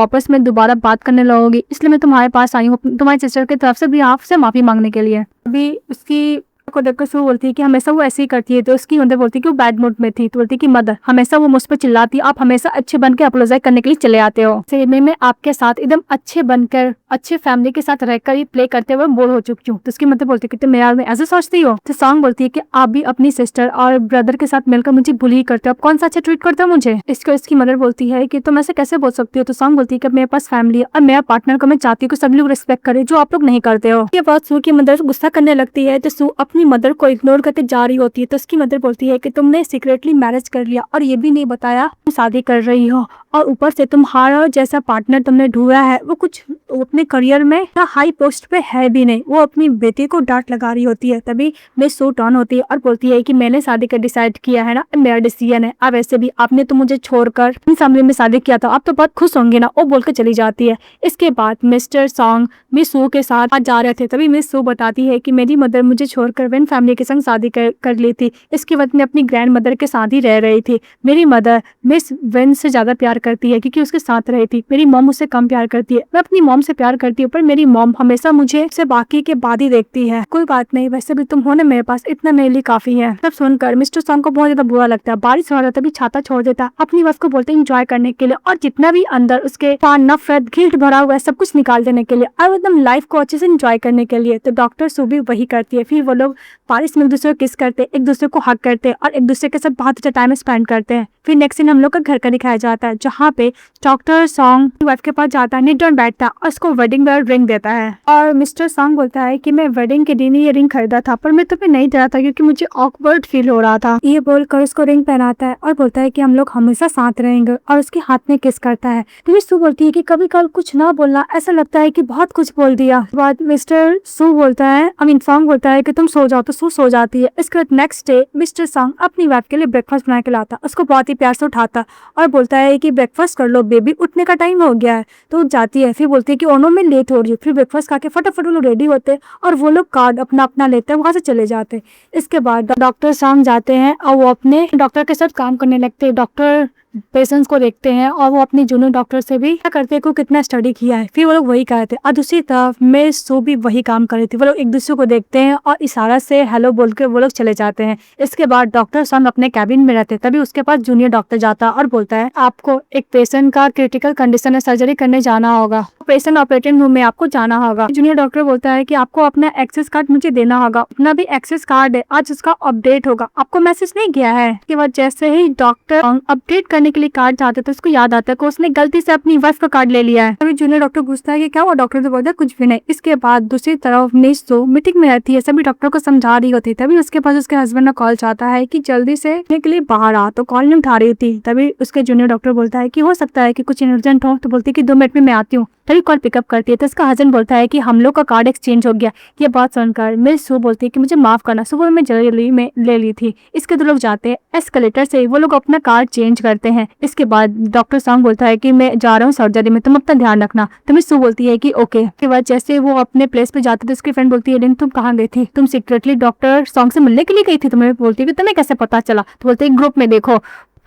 आपस में दोबारा बात करने लगोगी, इसलिए मैं तुम्हारे पास आई हूँ तुम्हारी सिस्टर की तरफ से भी आपसे माफी मांगने के लिए। अभी उसकी को देखकर सू बोलती है कि हमेशा वो ऐसे ही करती है। तो उसकी मदर बोलती है कि वो बैड मूड में थी। तो बोलती है कि मदर हमेशा वो मुझ पर चिल्लाती है, आप हमेशा अच्छे बनकर अपोलोजाइज करने के लिए चले आते हो। मैं आपके साथ एकदम अच्छे बनकर अच्छे फैमिली के साथ रहकर ही प्ले करते हुए बोर हो चुकी हूँ। तो उसकी मदर बोलती है कि तुम मेरे में ऐसे सोचती हो। तो सॉन्ग बोलती है कि आप भी अपनी सिस्टर और ब्रदर के साथ मिलकर मुझे बुली करते हो, आप कौन सा अच्छा ट्रीट करते हो मुझे। इसकी मदर बोलती है कि तुम ऐसे कैसे बोल सकती हो। तो सॉन्ग बोलती है कि मेरे पास फैमिली है और मेरा पार्टनर को मैं चाहती हूँ कि सभी लोग रिस्पेक्ट करे जो आप लोग नहीं करते हो। ये बात सू की मदर गुस्सा करने लगती है। तो सू अपनी मदर को इग्नोर करके जा रही होती है। तो उसकी मदर बोलती है कि तुमने सीक्रेटली मैरिज कर लिया और ये भी नहीं बताया तुम शादी कर रही हो, और ऊपर से तुम्हारा जैसा पार्टनर तुमने ढूंढा है वो कुछ अपने करियर में हाई पोस्ट पे है भी नहीं। वो अपनी बेटी को डांट लगा रही होती है। तभी मिस सू टर्न होती है और बोलती है कि मैंने शादी का डिसाइड किया है ना, मेरा डिसीजन है। अब वैसे भी आपने तो मुझे छोड़कर इन फैमिली में शादी किया था, आप तो बहुत खुश होंगे ना, वो बोलकर चली जाती है। इसके बाद मिस्टर सॉन्ग मिस सू के साथ जा रहे थे। तभी मिस सू बताती है कि मेरी मदर मुझे छोड़कर वेन फैमिली के संग शादी कर ली थी। इसके बाद मैं अपनी ग्रैंड मदर के साथ ही रह रही थी। मेरी मदर मिस वेन से ज्यादा प्यार करती है क्योंकि उसके साथ रही थी। मेरी मॉम उससे कम प्यार करती है। मैं अपनी मॉम से प्यार करती हूँ पर मेरी मॉम हमेशा मुझे से बाकी के बाद ही देखती है। कोई बात नहीं, वैसे भी तुम हो ना मेरे पास, इतना मेरे लिए काफी है। तब सुनकर मिस्टर सॉन्ग को बहुत ज्यादा बुरा लगता है। बारिश हो रहा था तभी छाता छोड़ देता, अपनी बस को बोलते एंजॉय करने के लिए और जितना भी अंदर उसके नफरत गिल्ट भरा हुआ है सब कुछ निकाल देने के लिए और एकदम लाइफ को अच्छे से एंजॉय करने के लिए। तो डॉक्टर सू भी वही करती है। फिर वो लोग लोग बारिश में एक दूसरे को किस करते, एक दूसरे को हक करते और एक दूसरे के साथ बहुत अच्छा टाइम स्पेंड करते हैं। फिर नेक्स्ट सीन हम लोग का घर का दिखाया जाता है, जहाँ पे डॉक्टर सॉन्ग वाइफ के पास जाता है, निट डाउन बैठता है और उसको वेडिंग का रिंग देता है। और मिस्टर सॉन्ग बोलता है कि मैं वेडिंग के दिन ही ये रिंग खरीदा था, पर मैं तुम्हें नहीं दिया था क्योंकि मुझे ऑकवर्ड फील हो रहा था। ये बोलकर उसको रिंग पहनाता है और बोलता है कि हम लोग हमेशा साथ रहेंगे और उसके हाथ में किस करता है। तो सू बोलती है कि कभी कल कुछ ना बोलना, ऐसा लगता है कि बहुत कुछ बोल दिया। बाद मिस्टर सू बोलता है, सॉन्ग बोलता है कि तुम सो जाओ, तो सू सो जाती है। इसके बाद नेक्स्ट डे मिस्टर सॉन्ग अपनी वाइफ के लिए ब्रेकफास्ट बना के लाता, उसको बहुत ही प्यार से उठाता और बोलता है कि ब्रेकफास्ट कर लो बेबी, उठने का टाइम हो गया है। तो उठ जाती है। फिर बोलती है कि ओनो मैं लेट हो रही हूँ। फिर ब्रेकफास्ट खा के फटाफट वो लोग रेडी होते और वो लोग कार्ड अपना अपना लेते हैं, वहां से चले जाते। इसके बाद डॉक्टर सॉन्ग जाते हैं और वो अपने डॉक्टर के साथ काम करने लगते हैं। डॉक्टर पेशेंट्स को देखते हैं और वो अपने जूनियर डॉक्टर से भी क्या करते हैं को कितना स्टडी किया है, फिर वो लोग वही कहते हैं। और दूसरी तरफ मैं सो भी वही काम कर रही थी। वो लोग एक दूसरे को देखते हैं और इशारा से हेलो बोल के वो लोग चले जाते हैं। इसके बाद डॉक्टर सॉन्ग अपने कैबिन में रहते हैं, तभी उसके पास जूनियर डॉक्टर जाता है और बोलता है आपको एक पेशेंट का क्रिटिकल कंडीशन है, सर्जरी करने जाना होगा, पेशेंट ऑपरेटिंग रूम में आपको जाना होगा। जूनियर डॉक्टर बोलता है कि आपको अपना एक्सेस कार्ड मुझे देना होगा, अपना भी एक्सेस कार्ड है, आज उसका अपडेट होगा, आपको मैसेज नहीं गया है। इसके बाद जैसे ही डॉक्टर अपडेट करने के लिए कार्ड चाहते तो उसको याद आता है कि उसने गलती से अपनी वाइफ का कार्ड ले लिया है। तभी जूनियर डॉक्टर पूछता है कि क्या हुआ, डॉक्टर तो बोलता है कुछ भी नहीं। इसके बाद दूसरी तरफ मिस सो मीटिंग में रहती है, सभी डॉक्टर को समझा रही होती है। तभी उसके पास उसके हस्बैंड का कॉल चाहता है कि जल्दी से के लिए बाहर आ, तो कॉल नहीं उठा रही थी। तभी उसके जूनियर डॉक्टर बोलता है कि हो सकता है कि कुछ इमरजेंट हो, तो बोलती है कि 2 मिनट में मैं आती हूँ। तभी कॉल पिकअप करती है तो उसका हस्बैंड बोलता है कि हम लोग का कार्ड एक्सचेंज हो गया। ये बात सुनकर मिस सू बोलती है कि मुझे माफ करना, सुबह में जल्दी में ले ली थी। इसके 2 लोग जाते हैं एस्केलेटर से, वो लोग अपना कार्ड चेंज करते हैं। इसके बाद डॉक्टर सॉन्ग बोलता है कि मैं जा रहा हूँ सर्जरी में, तुम अपना ध्यान रखना। तो मिस सू बोलती है कि ओके। इसके बाद जैसे वो अपने प्लेस पे जाते थे, उसकी फ्रेंड बोलती है तुम कहाँ गई थी, तुम सीक्रेटली डॉक्टर सॉन्ग से मिलने के लिए गई थी। तुम्हें बोलती है कि तुम्हें कैसे पता चला, तो बोलते है ग्रुप में देखो,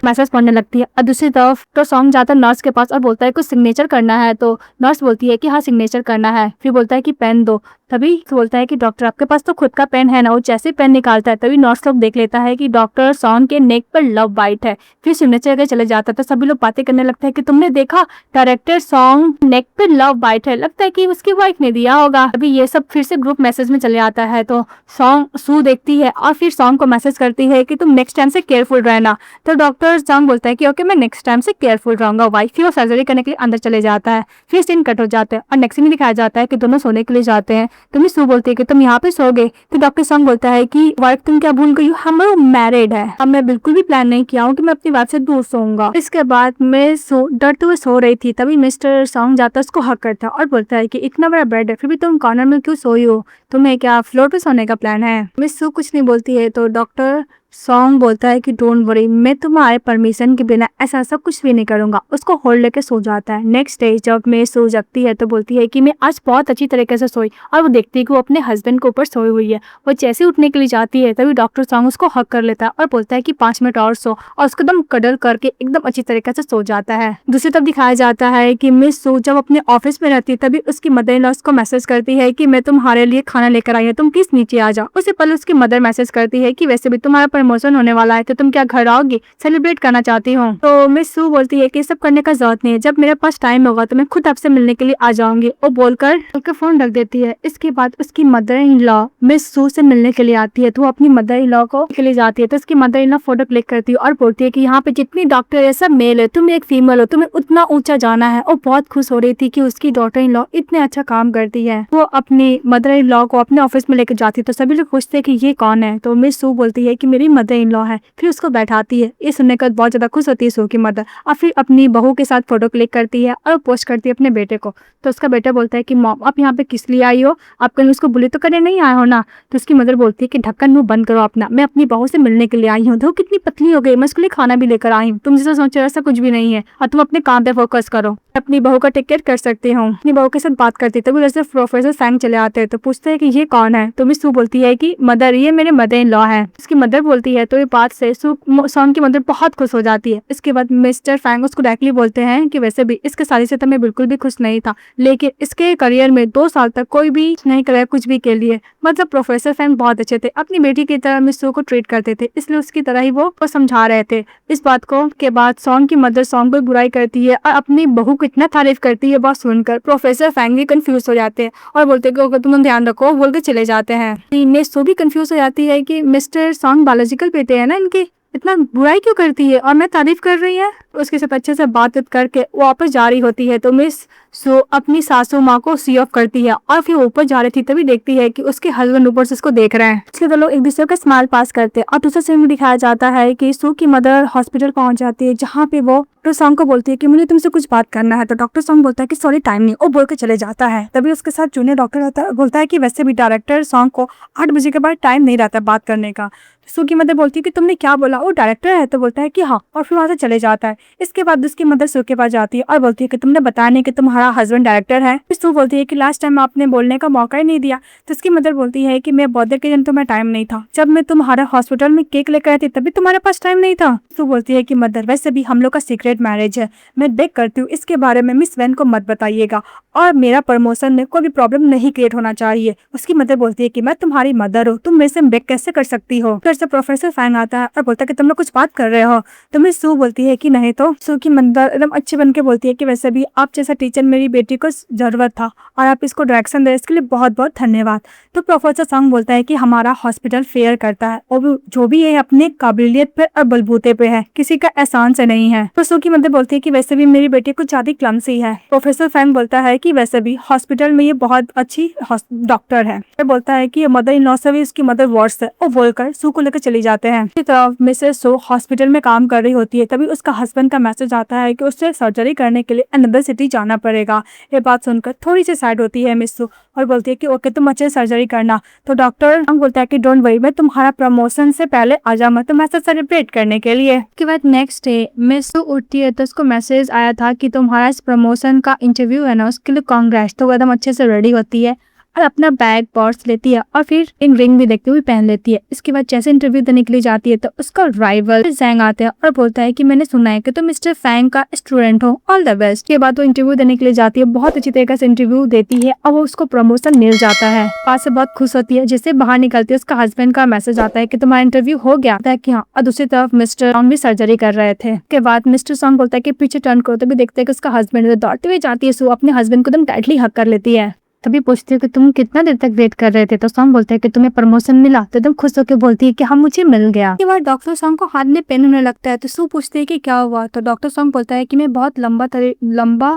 मैसेज पढ़ने लगती है। और दूसरी तरफ तो सॉन्ग जाता है नर्स के पास और बोलता है कुछ सिग्नेचर करना है। तो नर्स बोलती है कि हाँ सिग्नेचर करना है। फिर बोलता है कि पेन दो। तभी बोलता है कि डॉक्टर आपके पास तो खुद का पेन है ना। वो जैसे पेन निकालता है तभी नर्स लोग देख लेता है कि डॉक्टर सॉन्ग के नेक पर लव बाइट है। फिर सिग्नेचर के चले जाता है तो सभी लोग बातें करने लगता है कि तुमने देखा डायरेक्टर सॉन्ग नेक पर लव बाइट है, लगता है कि उसकी वाइफ ने दिया होगा। अभी ये सब फिर से ग्रुप मैसेज में चले आता है तो सॉन्ग सू देखती है और फिर सॉन्ग को मैसेज करती है कि तुम नेक्स्ट टाइम से केयरफुल रहना। तो डॉक्टर सॉन्ग बोलता है कि ओके मैं नेक्स्ट टाइम से केयरफुल रहूंगा। वाइफ फिर वो सर्जरी करने के लिए अंदर चले जाता है। फिर सीन कट हो जाता है और नेक्स्ट सीन दिखाया जाता है कि दोनों सोने के लिए जाते हैं। तो मिस सू बोलती है कि तुम यहाँ पे सोगे। तो डॉक्टर सॉन्ग बोलता है कि वाइफ तुम क्या भूल गई हो, हम लोग मैरिड है। अब मैं बिल्कुल भी प्लान नहीं किया हूँ कि मैं अपनी वाइफ से दूर सोऊंगा। इसके बाद मैं डरते हुए सो रही थी, तभी मिस्टर सॉन्ग जाता है उसको हक करता है और बोलता है कि इतना बड़ा बेड है फिर भी तुम कॉर्नर में क्यों सोई हो, तुम्हें क्या फ्लोर पे सोने का प्लान है। मिस सू कुछ नहीं बोलती है तो डॉक्टर सॉन्ग बोलता है कि डोंट वरी, मैं तुम्हारे परमिशन के बिना ऐसा सब कुछ भी नहीं करूंगा। उसको होल्ड लेके सो जाता है। नेक्स्ट डे जब मैं सो जगती है तो बोलती है कि मैं आज बहुत अच्छी तरीके से सोई और वो देखती है कि वो अपने हस्बैंड के ऊपर सोई हुई है। वो जैसे उठने के लिए जाती है तभी डॉक्टर सॉन्ग उसको हक कर लेता है और बोलता है कि 5 मिनट और सो, और उसको एकदम कडल करके एकदम अच्छी तरीके से सो जाता है। दूसरी तरफ दिखाया जाता है कि मिस सू जब अपने ऑफिस में रहती है तभी उसकी मदर इन लॉ को मैसेज करती है कि मैं तुम्हारे लिए खाना लेकर आई हूँ, तुम प्लीज नीचे आ जाओ। उससे पहले उसकी मदर मैसेज करती है कि वैसे भी तुम्हारा प्रमोशन होने वाला है तो तुम क्या घर आओगी, सेलिब्रेट करना चाहती हो। तो मिस सू बोलती है कि सब करने का जरूरत नहीं है, जब मेरे पास टाइम होगा तो मैं खुद आपसे मिलने के लिए आ जाऊंगी। वो बोलकर फोन रख देती है। इसके बाद उसकी मदर इन लॉ मिस सू से मिलने के लिए आती है तो वो अपनी मदर इन लॉ को के लिए जाती है। तो उसकी mother in law photo click करती है और बोलती है कि यहाँ पे जितनी डॉक्टर है सब मेल है, तुम एक फीमेल हो, तुम्हें उतना ऊंचा जाना है। और बहुत खुश हो रही थी कि उसकी डॉटर इन लॉ इतने अच्छा काम करती है। वो अपनी मदर इन लॉ को अपने ऑफिस में लेकर जाती है तो सभी लोग पूछते हैं कि ये कौन है। तो मिस सू बोलती है कि मेरी मदर इन लॉ है। फिर उसको बैठाती है। ये सुनने का बहुत ज्यादा खुश होती है सू की मदर और फिर अपनी बहू के साथ फोटो क्लिक करती है और पोस्ट करती है अपने बेटे को। तो उसका बेटा बोलता है कि मॉम आप यहाँ पे किस लिए आई हो, आप कहीं उसको बुली तो करने नहीं आए हो ना। तो उसकी मदर बोलती है कि ढक्कन मुंह बंद करो अपना, मैं अपनी बहू से मिलने के लिए आई हूँ। तो कितनी पतली हो गई, मैं उसके लिए खाना भी लेकर आई हूँ, तुम जैसा सोच रहे ऐसा कुछ भी नहीं है और तुम अपने काम पे फोकस करो, अपनी बहू का टेक केयर कर सकती हूँ। अपनी बहू के साथ बात करती है तभी जैसे प्रोफेसर फैंग चले आते हैं तो पूछते हैं कि ये कौन है। तो मिस सू बोलती है कि मदर ये मेरे मदर इन लॉ है। उसकी मदर बोलती है तो ये बात से सॉन्ग की मदर बहुत खुश हो जाती है। इसके बाद मिस्टर फैंग उसको डायरेक्टली बोलते हैं कि वैसे भी इसके शादी से तो मैं बिल्कुल भी खुश नहीं था, लेकिन इसके करियर में 2 साल तक कोई भी नहीं कराया कुछ भी के लिए। मतलब प्रोफेसर फैंग बहुत अच्छे थे, अपनी बेटी की तरह मिस सू को ट्रीट करते थे, इसलिए उसकी तरह ही वो समझा रहे थे। इस बात को के बाद सॉन्ग की मदर सॉन्ग पर बुराई करती है और अपनी बहू को इतना तारीफ करती है, बात सुनकर प्रोफेसर फैंग भी कंफ्यूज हो जाते हैं और बोलते हैं कि तुम ध्यान रखो बोल के चले जाते हैं। मिस सू भी कंफ्यूज हो जाती है कि मिस्टर सॉन्ग बायोलॉजिकल बेटे हैं ना, इनकी इतना बुराई क्यों करती है और मैं तारीफ कर रही है। उसके साथ अच्छे से बात करके वापस जा रही होती है तो मिस सो अपनी सासू माँ को सी ऑफ करती है और फिर ऊपर जा रही थी तभी देखती है कि उसके हस्बैंड ऊपर से उसको देख रहे हैं। इसके तो लोग एक दूसरे का स्माइल पास करते हैं और दूसरे सीन में दिखाया जाता है कि सू की मदर हॉस्पिटल पहुंच जाती है, जहाँ पे वो डॉक्टर सॉन्ग को बोलती है कि मुझे तुमसे कुछ बात करना है। तो डॉक्टर सॉन्ग बोलता है कि सॉरी टाइम नहीं, वो बोल के चले जाता है। तभी उसके साथ जूनियर डॉक्टर बोलता है कि वैसे भी डायरेक्टर सॉन्ग को 8 बजे के बाद टाइम नहीं रहता बात करने का। सू की मदर बोलती है कि तुमने क्या बोला, वो डायरेक्टर है? तो बोलता है कि हाँ, और फिर वहां से चले जाता है। इसके बाद उसकी मदर सू के पास जाती है और बोलती है कि तुमने बताया नहीं कि तुम्हारा हस्बैंड डायरेक्टर है। फिर सू बोलती है कि लास्ट टाइम आपने बोलने का मौका ही नहीं दिया। तो उसकी मदर बोलती है कि मैं बर्थडे के दिन तुम्हें टाइम नहीं था, जब मैं तुम्हारे हॉस्पिटल में केक लेकर आई थी तभी तुम्हारे पास टाइम नहीं था। सू बोलती है कि मदर वैसे भी हम लोग का सीक्रेट मैरिज है, मैं बेग करती हूँ इसके बारे में मिस वैन को मत बताइएगा और मेरा प्रमोशन में कोई भी प्रॉब्लम नहीं क्रिएट होना चाहिए। उसकी मदर बोलती है कि मैं तुम्हारी मदर हूँ, तुम मेरे से बेग कैसे कर सकती हो। फिर से प्रोफेसर फैंग आता है और बोलता है कि तुम लोग कुछ बात कर रहे हो। तो मिस सू बोलती है कि नहीं। तो सू की मदर एकदम अच्छी बन के बोलती है कि वैसे भी आप जैसा टीचर मेरी बेटी को जरूरत था और आप इसको डायरेक्शन दे इसके लिए बहुत बहुत धन्यवाद। तो प्रोफेसर सॉन्ग बोलता है कि हमारा हॉस्पिटल फेयर करता है और जो भी है अपने काबिलियत पे और बलबूते पे है, किसी का एहसान से नहीं है। तो सू की मदर बोलती है कि वैसे भी मेरी बेटी कुछ ज्यादा क्लमसी है। प्रोफेसर फैंग बोलता है कि वैसे भी हॉस्पिटल में ये बहुत अच्छी डॉक्टर है। फिर बोलता है कि मदर इन लॉ से भी उसकी मदर वर्स है और बोलकर सू को लेकर चली जाते हैं। इसी तरफ मिसेस सू हॉस्पिटल में काम कर रही होती है, तभी उसका हस्बैंड का मैसेज आता है कि उसे सर्जरी करने के लिए अनदर सिटी जाना पड़ेगा। ये बात सुनकर थोड़ी सी साइड होती है मिस सू और बोलती है कि ओके तुम अच्छे सर्जरी करना। तो डॉक्टर बोलता है कि डोंट वरी, मैं तुम्हारा प्रमोशन से पहले आ जाऊंगा तो मैं सेलिब्रेट करने के लिए। उसके बाद नेक्स्ट डे मिस सू उठती है तो उसको मैसेज आया था कि तुम्हारा इस प्रमोशन का इंटरव्यू है ना, उसके लिए कांग्रेस। तो वो एकदम अच्छे से रेडी होती है और अपना बैग पर्स लेती है और फिर इन रिंग भी देखते हुए पहन लेती है। इसके बाद जैसे इंटरव्यू देने के लिए जाती है तो उसका राइवल जैंग आता है और बोलता है कि मैंने सुना है कि तुम मिस्टर फैंग का स्टूडेंट हो, ऑल द बेस्ट। के बाद वो इंटरव्यू देने के लिए जाती है, बहुत अच्छी तरीके से इंटरव्यू देती है और वो उसको प्रमोशन मिल जाता है। पास से बहुत खुश होती है। जैसे बाहर निकलती है उसका हस्बैंड का मैसेज आता है कि तुम्हारा इंटरव्यू हो गया था कि हाँ। और दूसरी तरफ मिस्टर सॉन्ग भी सर्जरी कर रहे थे। के बाद मिस्टर सॉन्ग बोलता है कि पीछे टर्न करो, तभी देखते है कि उसका हस्बैंड दौड़ते हुए जाती है। सो अपने हस्बैंड को एकदम टाइटली हक कर लेती है। तभी पूछती है कि तुम कितना देर तक वेट कर रहे थे। तो सॉन्ग बोलते हैं कि तुम्हें प्रमोशन मिला। तो एकदम खुश होकर बोलती है कि हाँ मुझे मिल गया। इसके बाद डॉक्टर सॉन्ग को हाथ में पेन होने लगता है तो सू पूछती है कि क्या हुआ। तो डॉक्टर सॉन्ग बोलता है कि मैं बहुत लंबा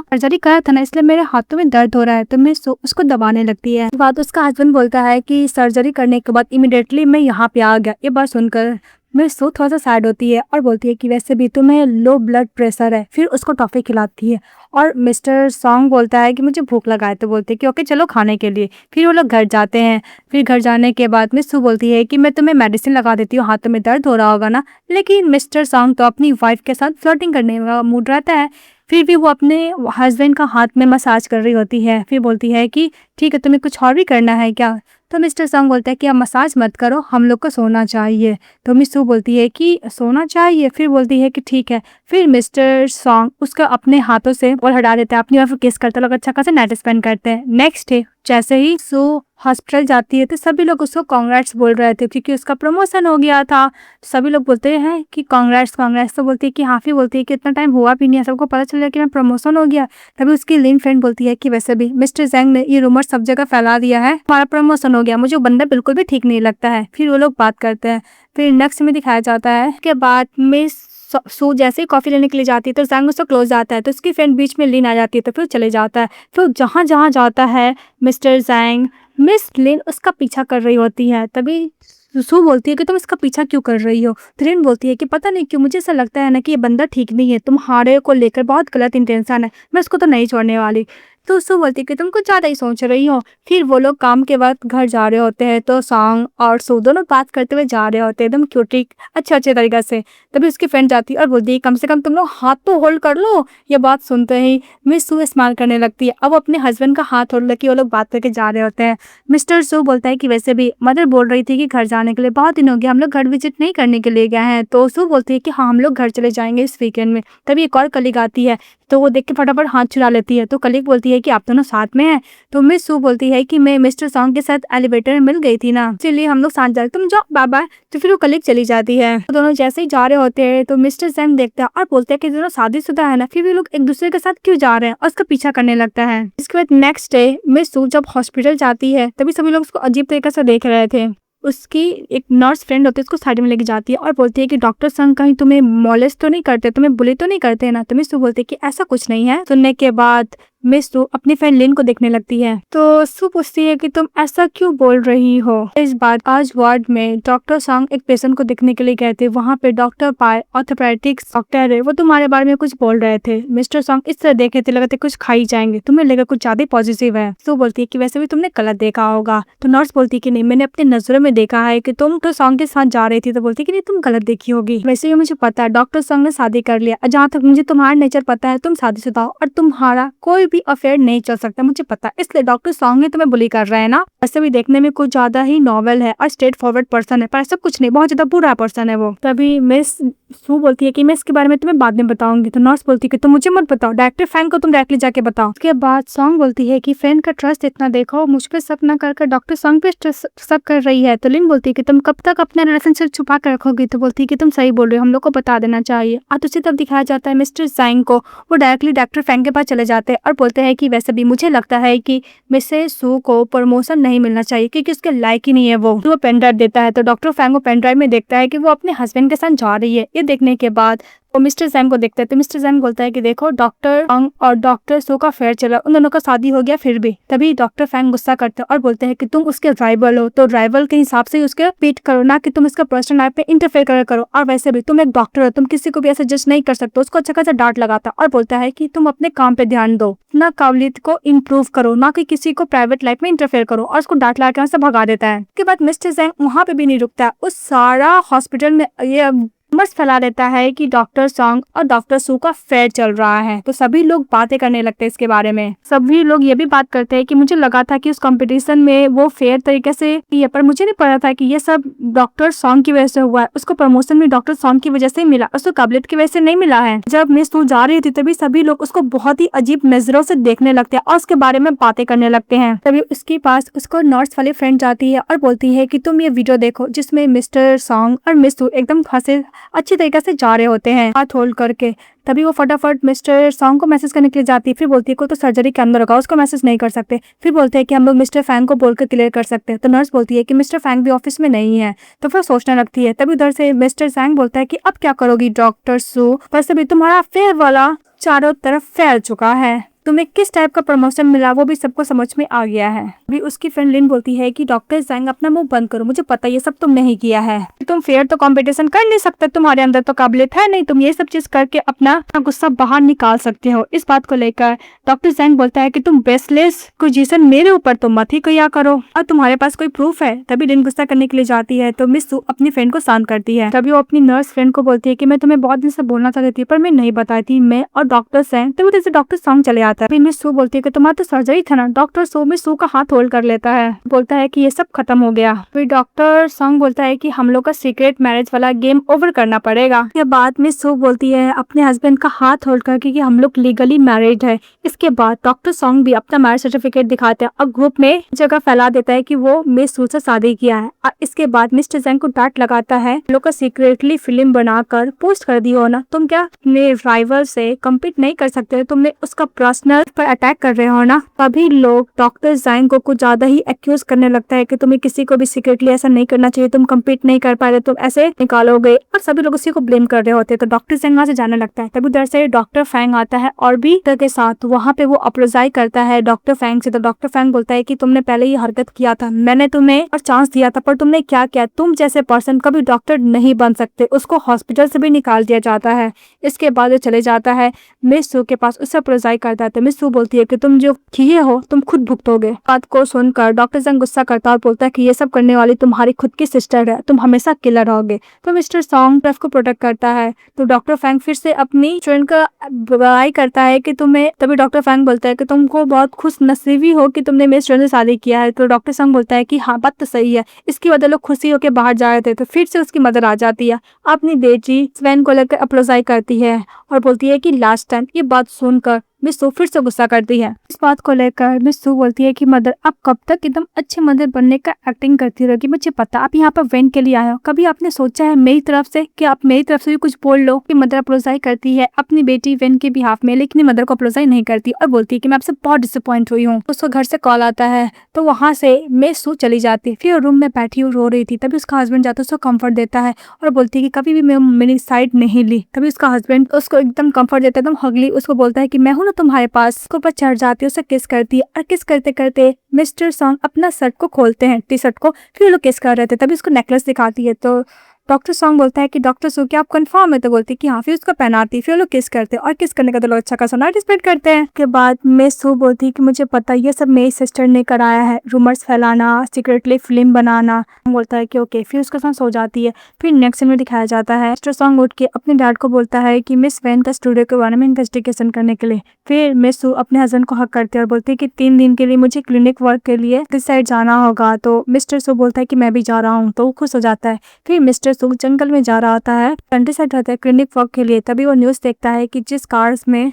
सर्जरी करा था ना, इसलिए मेरे हाथों में दर्द हो रहा है। तो मैं उसको दबाने लगती है। बाद उसका हस्बैंड बोलता है कि सर्जरी करने के बाद इमीडिएटली मैं यहाँ पे आ गया। ये बात सुनकर मेरी सू थोड़ा सा सैड होती है और बोलती है कि वैसे भी तुम्हें लो ब्लड प्रेशर है। फिर उसको टॉफी खिलाती है और मिस्टर सॉन्ग बोलता है कि मुझे भूख लगा है। तो बोलती है कि ओके चलो खाने के लिए। फिर वो लोग घर जाते हैं। फिर घर जाने के बाद मिस सू बोलती है कि मैं तुम्हें मेडिसिन लगा देती हूँ, हाथों में दर्द हो रहा होगा ना। लेकिन मिस्टर सॉन्ग तो अपनी वाइफ के साथ फ्लर्टिंग करने का मूड रहता है। फिर भी वो अपने हस्बैंड का हाथ में मसाज कर रही होती है। फिर बोलती है कि ठीक है तुम्हें कुछ और भी करना है क्या। तो मिस्टर सॉन्ग बोलता है कि आप मसाज मत करो, हम लोग को सोना चाहिए। तो मिस सू बोलती है कि सोना चाहिए। फिर बोलती है कि ठीक है। फिर मिस्टर सॉन्ग उसका अपने हाथों से और हटा देता है, अपनी वाइफ को किस करते लोग अच्छा खासा नाइट स्पेंड करते हैं। नेक्स्ट डे जैसे ही सू हॉस्पिटल जाती है तो सभी लोग उसको कांग्रेट्स बोल रहे थे क्योंकि उसका प्रमोशन हो गया था। सभी लोग बोलते हैं कि कांग्रेट्स कांग्रेट्स। तो बोलती है कि हाँ। फिर बोलती है कि इतना टाइम हुआ भी नहीं है, सबको पता चल गया कि मैं प्रमोशन हो गया। तभी उसकी लीन फ्रेंड बोलती है कि वैसे भी मिस्टर जैंग ने ये रूमर सब जगह फैला दिया है, हमारा प्रमोशन हो गया, मुझे वो बंदा बिल्कुल भी ठीक नहीं लगता है। फिर वो लोग बात करते हैं। फिर नेक्स्ट में दिखाया जाता है के बाद मिस सू जैसे ही कॉफी लेने के लिए जाती है तो जैंग उसको क्लोज आता है तो उसकी फ्रेंड बीच में लीन आ जाती है तो फिर चले जाता है। फिर जहाँ जहाँ जाता है मिस्टर जैंग, मिस लिन उसका पीछा कर रही होती है। तभी सू बोलती है कि तुम इसका पीछा क्यों कर रही हो। तो लिन बोलती है कि पता नहीं क्यों मुझे ऐसा लगता है ना कि ये बंदा ठीक नहीं है, तुम्हारे को लेकर बहुत गलत इंटेंशन है, मैं उसको तो नहीं छोड़ने वाली। तो सू बोलती है कि तुम कुछ ज्यादा ही सोच रही हो। फिर वो लोग काम के वक्त घर जा रहे होते हैं तो सॉन्ग और सू दोनों बात करते हुए जा रहे होते हैं एकदम क्यूटी अच्छे तरीके से। तभी उसकी फ्रेंड जाती है और बोलती है कम से कम तुम लोग हाथ तो होल्ड कर लो। ये बात सुनते ही मिस सू स्माइल करने लगती है। अब वो अपने हस्बैंड का हाथ होल्ड लेके वो लोग बात करके जा रहे होते हैं। मिस्टर सू बोलता है कि वैसे भी मदर बोल रही थी कि घर जाने के लिए बहुत दिन हो गया, हम लोग घर विजिट नहीं करने के लिए गए हैं। तो सू बोलती है कि हाँ हम लोग घर चले जाएंगे इस वीकेंड में। तभी एक और कलीग आती है तो वो देख के फटाफट हाथ छुड़ा लेती है। तो कलीग बोलती है कि आप दोनों साथ में हैं। तो मिस सू बोलती है कि मैं मिस्टर सॉन्ग के साथ एलिवेटर में मिल गई थी ना, इसलिए हम लोग साथ जा रहे, तुम जाओ बाबा। तो फिर वो कलीग चली जाती है। तो दोनों जैसे ही जा रहे होते हैं तो मिस्टर सैंग देखता है और बोलते हैं कि दोनों शादीशुदा है ना, फिर भी लोग एक दूसरे के साथ क्यों जा रहे हैं, और उसका पीछा करने लगता है। इसके बाद नेक्स्ट डे मिस सू जब हॉस्पिटल जाती है तभी सभी लोग उसको अजीब तरीके से देख रहे थे। उसकी एक नर्स फ्रेंड होती है, उसको साइड में लेके जाती है और बोलती है कि डॉक्टर संग कहीं तुम्हें मॉलेस्ट तो नहीं करते, तुम्हें बुली तो नहीं करते ना। तो मिस सू बोलती है कि ऐसा कुछ नहीं है। सुनने के बाद मिस सू अपनी फ्रेंड लिन को देखने लगती है। तो सू पूछती है कि तुम ऐसा क्यों बोल रही हो। इस बात आज वार्ड में डॉक्टर सॉन्ग एक पेशेंट को देखने के लिए गए थे, वहाँ पे डॉक्टर पाए ऑर्थोपेडिक डॉक्टर है, वो तुम्हारे बारे में कुछ बोल रहे थे। मिस्टर सॉन्ग इस तरह देखे थे, लगा थे कुछ खाई जाएंगे, तुम्हें लगा कुछ ज्यादा पॉजिटिव है। सू बोलती है कि वैसे भी तुमने गलत देखा होगा। तो नर्स बोलती है कि नहीं, मैंने अपनी नजरों में देखा है कि तुम तो सॉन्ग के साथ जा रही थी। तो बोलती है कि नहीं तुम गलत देखी होगी, वैसे भी मुझे पता है डॉक्टर सॉन्ग ने शादी कर लिया। जहाँ तक मुझे तुम्हारा नेचर पता है, तुम शादीशुदा हो और तुम्हारा कोई भी अफेयर नहीं चल सकता, मुझे पता, इसलिए डॉक्टर सॉन्ग ने तुम्हें बुली कर रहे हैं ना। वैसे भी देखने में कुछ ज्यादा ही नॉवल है और स्ट्रेट फॉरवर्ड पर्सन है, पर ऐसा कुछ नहीं, बहुत ज्यादा बुरा पर्सन है वो। तभी मिस सू बोलती है कि मैं इसके बारे में तुम्हें बाद में बताऊंगी। तो नर्स बोलती है कि तुम मुझे मत बताओ, डायरेक्टर फैन को तुम डायरेक्टली जाके बताओ। उसके बाद सॉन्ग बोलती है कि फ्रेंड का ट्रस्ट इतना देखो, मुझ पे शक न कर डॉक्टर सॉन्ग पे शक कर रही है। तो लिन बोलती है कि तुम कब तक अपना रिलेशनशिप छुपा कर रखोगी। तो बोलती है कि तुम सही बोल रहे हो, हम लोग को बता देना चाहिए। और उसी तब दिखाया जाता है मिस्टर जैंग को, वो डायरेक्टली डॉक्टर फैंग के पास चले जाते हैं और बोलते हैं कि वैसे भी मुझे लगता है कि मिसेस सू को प्रमोशन नहीं मिलना चाहिए क्योंकि उसके लायक ही नहीं है वो पेन ड्राइव देता है। तो डॉक्टर फैंग को पेन ड्राइव में देखता है कि वो अपने हस्बैंड के साथ जा रही है। ये देखने के बाद वो मिस्टर जैंग को देखता है। तो मिस्टर जैंग बोलता है कि देखो डॉक्टर फैंग और डॉक्टर सू का फेयर चला, उन दोनों का शादी हो गया फिर भी। तभी डॉक्टर फैंग गुस्सा करते हैं और बोलते हैं कि तुम उसके राइवल हो, तो राइवल के हिसाब से उसके पीट करो, ना कि तुम उसका पर्सनल लाइफ पे इंटरफेयर करो। और वैसे भी तुम एक डॉक्टर हो, तुम किसी को भी ऐसे जज नहीं कर सकते। उसको अच्छा खासा डांट लगाता और बोलता है कि तुम अपने काम पे ध्यान दो, ना काबिलियत को इम्प्रूव करो, ना कि किसी को प्राइवेट लाइफ में इंटरफेयर करो, और उसको डांट लगा के वहाँ से भगा देता है। उसके बाद मिस्टर जैंग वहाँ पे भी नहीं रुकता, उस सारा हॉस्पिटल में ये बस फैला देता है कि डॉक्टर सॉन्ग और डॉक्टर सू का फेयर चल रहा है। तो सभी लोग बातें करने लगते हैं इसके बारे में। सभी लोग ये भी बात करते हैं कि मुझे लगा था कि उस कंपटीशन में वो फेयर तरीके से किया, पर मुझे नहीं पता था कि ये सब डॉक्टर सॉन्ग की वजह से हुआ है। उसको प्रमोशन भी डॉक्टर सॉन्ग की वजह से ही मिला, उसको काबिलियत की वजह से नहीं मिला है। जब मिस सू जा रही थी तभी सभी लोग उसको बहुत ही अजीब नजरों से देखने लगते हैं और उसके बारे में बातें करने लगते हैं। तभी उसके पास उसको नर्स वाली फ्रेंड जाती है और बोलती है कि तुम ये वीडियो देखो जिसमें मिस्टर सॉन्ग और मिस सू एकदम हंसे अच्छी तरीके से जा रहे होते हैं हाथ होल्ड करके। तभी वो फटाफट मिस्टर सॉन्ग को मैसेज करने के लिए जाती है। फिर बोलती है को तो सर्जरी के अंदर होगा, उसको मैसेज नहीं कर सकते। फिर बोलते हैं कि हम लोग मिस्टर फैंग को बोलकर क्लियर कर सकते हैं। तो नर्स बोलती है कि मिस्टर फैंग भी ऑफिस में नहीं है। तो फिर सोचने लगती है। तभी उधर से मिस्टर फैंग बोलता है कि अब क्या करोगी डॉक्टर सू, वैसे भी तुम्हारा फेयर वाला चारों तरफ फैल चुका है, तुम्हें किस टाइप का प्रमोशन मिला वो भी सबको समझ में आ गया है। अभी उसकी फ्रेंड लिन बोलती है कि डॉक्टर जैंग अपना मुंह बंद करो, मुझे पता ये सब तुमने ही किया है, तुम फेयर तो कंपटीशन कर नहीं सकते, तुम्हारे अंदर तो काबिलियत है नहीं, तुम ये सब चीज करके अपना गुस्सा बाहर निकाल सकते हो। इस बात को लेकर डॉक्टर जैंग बोलता है कि तुम बेसलेस पोजीशन मेरे ऊपर तो मत ही किया करो, और तुम्हारे पास कोई प्रूफ है। तभी लिन गुस्सा करने के लिए जाती है तो मिस सू अपनी फ्रेंड को शांत करती है। तभी वो अपनी नर्स फ्रेंड को बोलती है कि मैं तुम्हें बहुत दिन से बोलना चाहती थी पर मैं नहीं बताई थी, मैं और डॉक्टर जैंग। तभी उधर से डॉक्टर सॉन्ग चले आता है। मिस सू बोलती है कि तुम्हारा तो सर्जरी था ना। डॉक्टर सू मिस सू का हाथ होल्ड कर लेता है, बोलता है कि ये सब खत्म हो गया। फिर डॉक्टर सॉन्ग बोलता है कि हम लोग का सीक्रेट मैरिज वाला गेम ओवर करना पड़ेगा। इसके बाद मिस सू बोलती है अपने हस्बैंड का हाथ होल्ड करके कि हम लोग लीगली मैरिड है। इसके बाद डॉक्टर सॉन्ग भी अपना मैरिज सर्टिफिकेट दिखाते हैं और ग्रुप में जगह फैला देता है कि वो मिस सू से शादी किया है। और इसके बाद मिस्टर जैंग को डांट लगाता है, लोग का सीक्रेटली फिल्म बनाकर पोस्ट कर दी हो ना, तुम क्या अपने राइवल से कम्पीट नहीं कर सकते, तुमने उसका पर्सनल पर अटैक कर रहे हो ना। तभी लोग डॉक्टर जैंग को कुछ ज्यादा ही एक्यूज करने लगता है कि तुम्हें किसी को भी सीक्रेटली ऐसा नहीं करना चाहिए, तुम कम्पीट नहीं कर पा रहे, तुम ऐसे निकालोगे, और सभी लोग उसी को ब्लेम कर रहे होते हैं। तो डॉक्टर जैंग वहां से जाने लगता है। तभी उधर से डॉक्टर फैंग आता है और भी के साथ वहाँ पे वो अप्रोजाई करता है डॉक्टर फैंग से। तो डॉक्टर फैंग बोलता है कि तुमने पहले ये हरकत किया था, मैंने तुम्हें और चांस दिया था, पर तुमने क्या किया, तुम जैसे पर्सन कभी डॉक्टर नहीं बन सकते, उसको हॉस्पिटल से भी निकाल दिया जाता है। इसके बाद वो चले जाता है मिस सू के पास, उससे अप्रोजाई करता है। है। तो मिस सू बोलती है कि तुम जो किए हो तुम खुद भुगतोगे। बात को सुनकर डॉक्टर संग गुस्सा करता है और बोलता है कि ये सब करने वाली तुम्हारी खुद की सिस्टर है, तुम हमेशा किलर रहोगे। तो मिस्टर सॉन्ग टफ को प्रोटेक्ट करता है। तो डॉक्टर फैंग फिर से अपनी स्टूडेंट का बड़ाई करता है कि तुम्हें, तभी डॉक्टर फैंग बोलता है कि तुमको बहुत खुश नसीबी हो कि तुमने मेरे स्टूडेंट से शादी किया है। तो डॉक्टर संग बोलता है कि हाँ बात तो सही है, इसकी वजह लोग खुशी होकर बाहर जा रहे थे। तो फिर से उसकी मदर आ जाती है, अपनी बेटी स्वेन को लेकर अप्रोजाई करती है और बोलती है कि लास्ट टाइम। ये बात सुनकर मिस सू फिर से गुस्सा करती है। इस बात को लेकर मिस सू बोलती है कि मदर आप कब तक एकदम अच्छे मदर बनने का एक्टिंग करती रहोगी, मुझे पता आप यहाँ पर वेन के लिए आए हो। कभी आपने सोचा है मेरी तरफ से कि आप मेरी तरफ से भी कुछ बोल लो। कि मदर अप्रोजाई करती है अपनी बेटी वेन के बिहाफ में, लेकिन मदर को अप्रोजाई नहीं करती और बोलती है कि मैं आपसे बहुत डिसअपॉइंट हुई हूँ। उसको घर से कॉल आता है तो वहाँ से मिस सू चली जाती है। फिर रूम में बैठी हुई रो रही थी, तभी उसका हस्बैंड जाता है, उसको कम्फर्ट देता है और बोलती है कि कभी भी मैं मेरी साइड नहीं ली। तभी उसका हस्बैंड उसको एकदम कम्फर्ट देता है, एकदम हगली उसको बोलता है कि मैं हूँ ना तुम्हारे पास। उसके ऊपर चढ़ जाती है, उसे किस करती है और किस करते करते मिस्टर सॉन्ग अपना शर्ट को खोलते हैं, टी शर्ट को। फिर वो लोग किस कर रहे थे, तभी उसको नेकलेस दिखाती है। तो डॉक्टर सॉन्ग बोलता है कि डॉक्टर सू क्या आप कंफर्म है? तो बोलती है कि हाँ। फिर उसको पहनाती, फिर वो लोग किस करते हैं और किस करने का तो लोग अच्छा खासा नाइट स्पेंड करते हैं। के बाद मिस सू बोलती है कि मुझे पता ये सब मेरी सिस्टर ने कराया है, रूमर्स फैलाना, सीक्रेटली फिल्म बनाना। बोलता है कि ओके। फिर उसके साथ सो जाती है। फिर नेक्स्ट सीन में दिखाया जाता है मिस्टर सॉन्ग उठ के अपने डैड को बोलता है कि मिस वैन का स्टूडियो के बारे में इन्वेस्टिगेशन करने के लिए। फिर मिस सू अपने हस्बैंड को हक करती है और बोलती है कि 3 दिन के लिए मुझे क्लिनिक वर्क के लिए किस साइड जाना होगा। तो मिस्टर सू बोलता है कि मैं भी जा रहा हूँ, तो वो खुश हो जाता है। फिर मिस्टर सू जंगल में जा रहा होता है, कंट्री साइड रहता है क्लिनिक वर्क के लिए। तभी वो न्यूज़ देखता है कि जिस कार्स में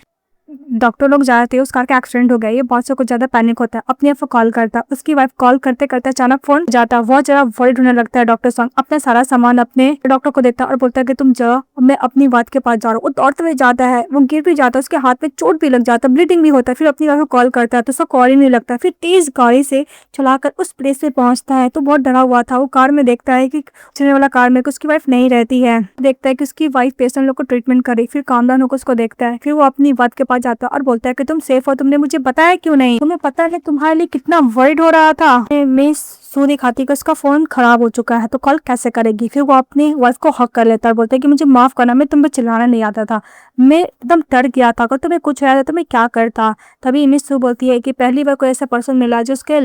डॉक्टर लोग जा रहे थे उस कार का एक्सीडेंट हो गया। ये बहुत से कुछ ज्यादा पैनिक होता है, अपने आप को कॉल करता है। उसकी वाइफ कॉल करते करते अचानक फोन जाता है, बहुत ज्यादा वरीड होने लगता है। डॉक्टर सॉन्ग अपना सारा सामान अपने डॉक्टर को देता है और बोलता है कि तुम जाओ, मैं अपनी बात के पास जा रहा हूँ। वो दौड़ते हुए जाता है, वो गिर भी जाता है, उसके हाथ में चोट भी लग जाता है, ब्लीडिंग भी होता है। फिर अपनी वाइफ को कॉल करता है तो उसको कॉल ही नहीं लगता। फिर तेज गाड़ी से चलाकर उस प्लेस पे पहुंचता है तो बहुत डरा हुआ था। वो कार में देखता है कि चलने वाला कार में उसकी वाइफ नहीं रहती है। देखता है कि उसकी वाइफ पेशेंट लोग को ट्रीटमेंट करे। फिर काम डाउन होकर उसको देखता है। फिर वो अपनी बात के पास जाता है और बोलता है कि तुम सेफ हो, तुमने मुझे बताया क्यों नहीं? तुम्हें पता है तुम्हारे लिए कितना वरीड हो रहा था। मिस सू दिखाती कि उसका फोन खराब हो चुका है तो कॉल कैसे करेगी। फिर वो अपनी वाइफ को हक कर लेता है और बोलता है कि मुझे माफ करना, मैं तुम पे चिल्लाना नहीं आता था, मैं एकदम डर गया था, अगर तुम्हें कुछ होया था तो मैं क्या करता। तभी मिस सू बोलती है कि पहली बार कोई ऐसा पर्सन मिला जो उसके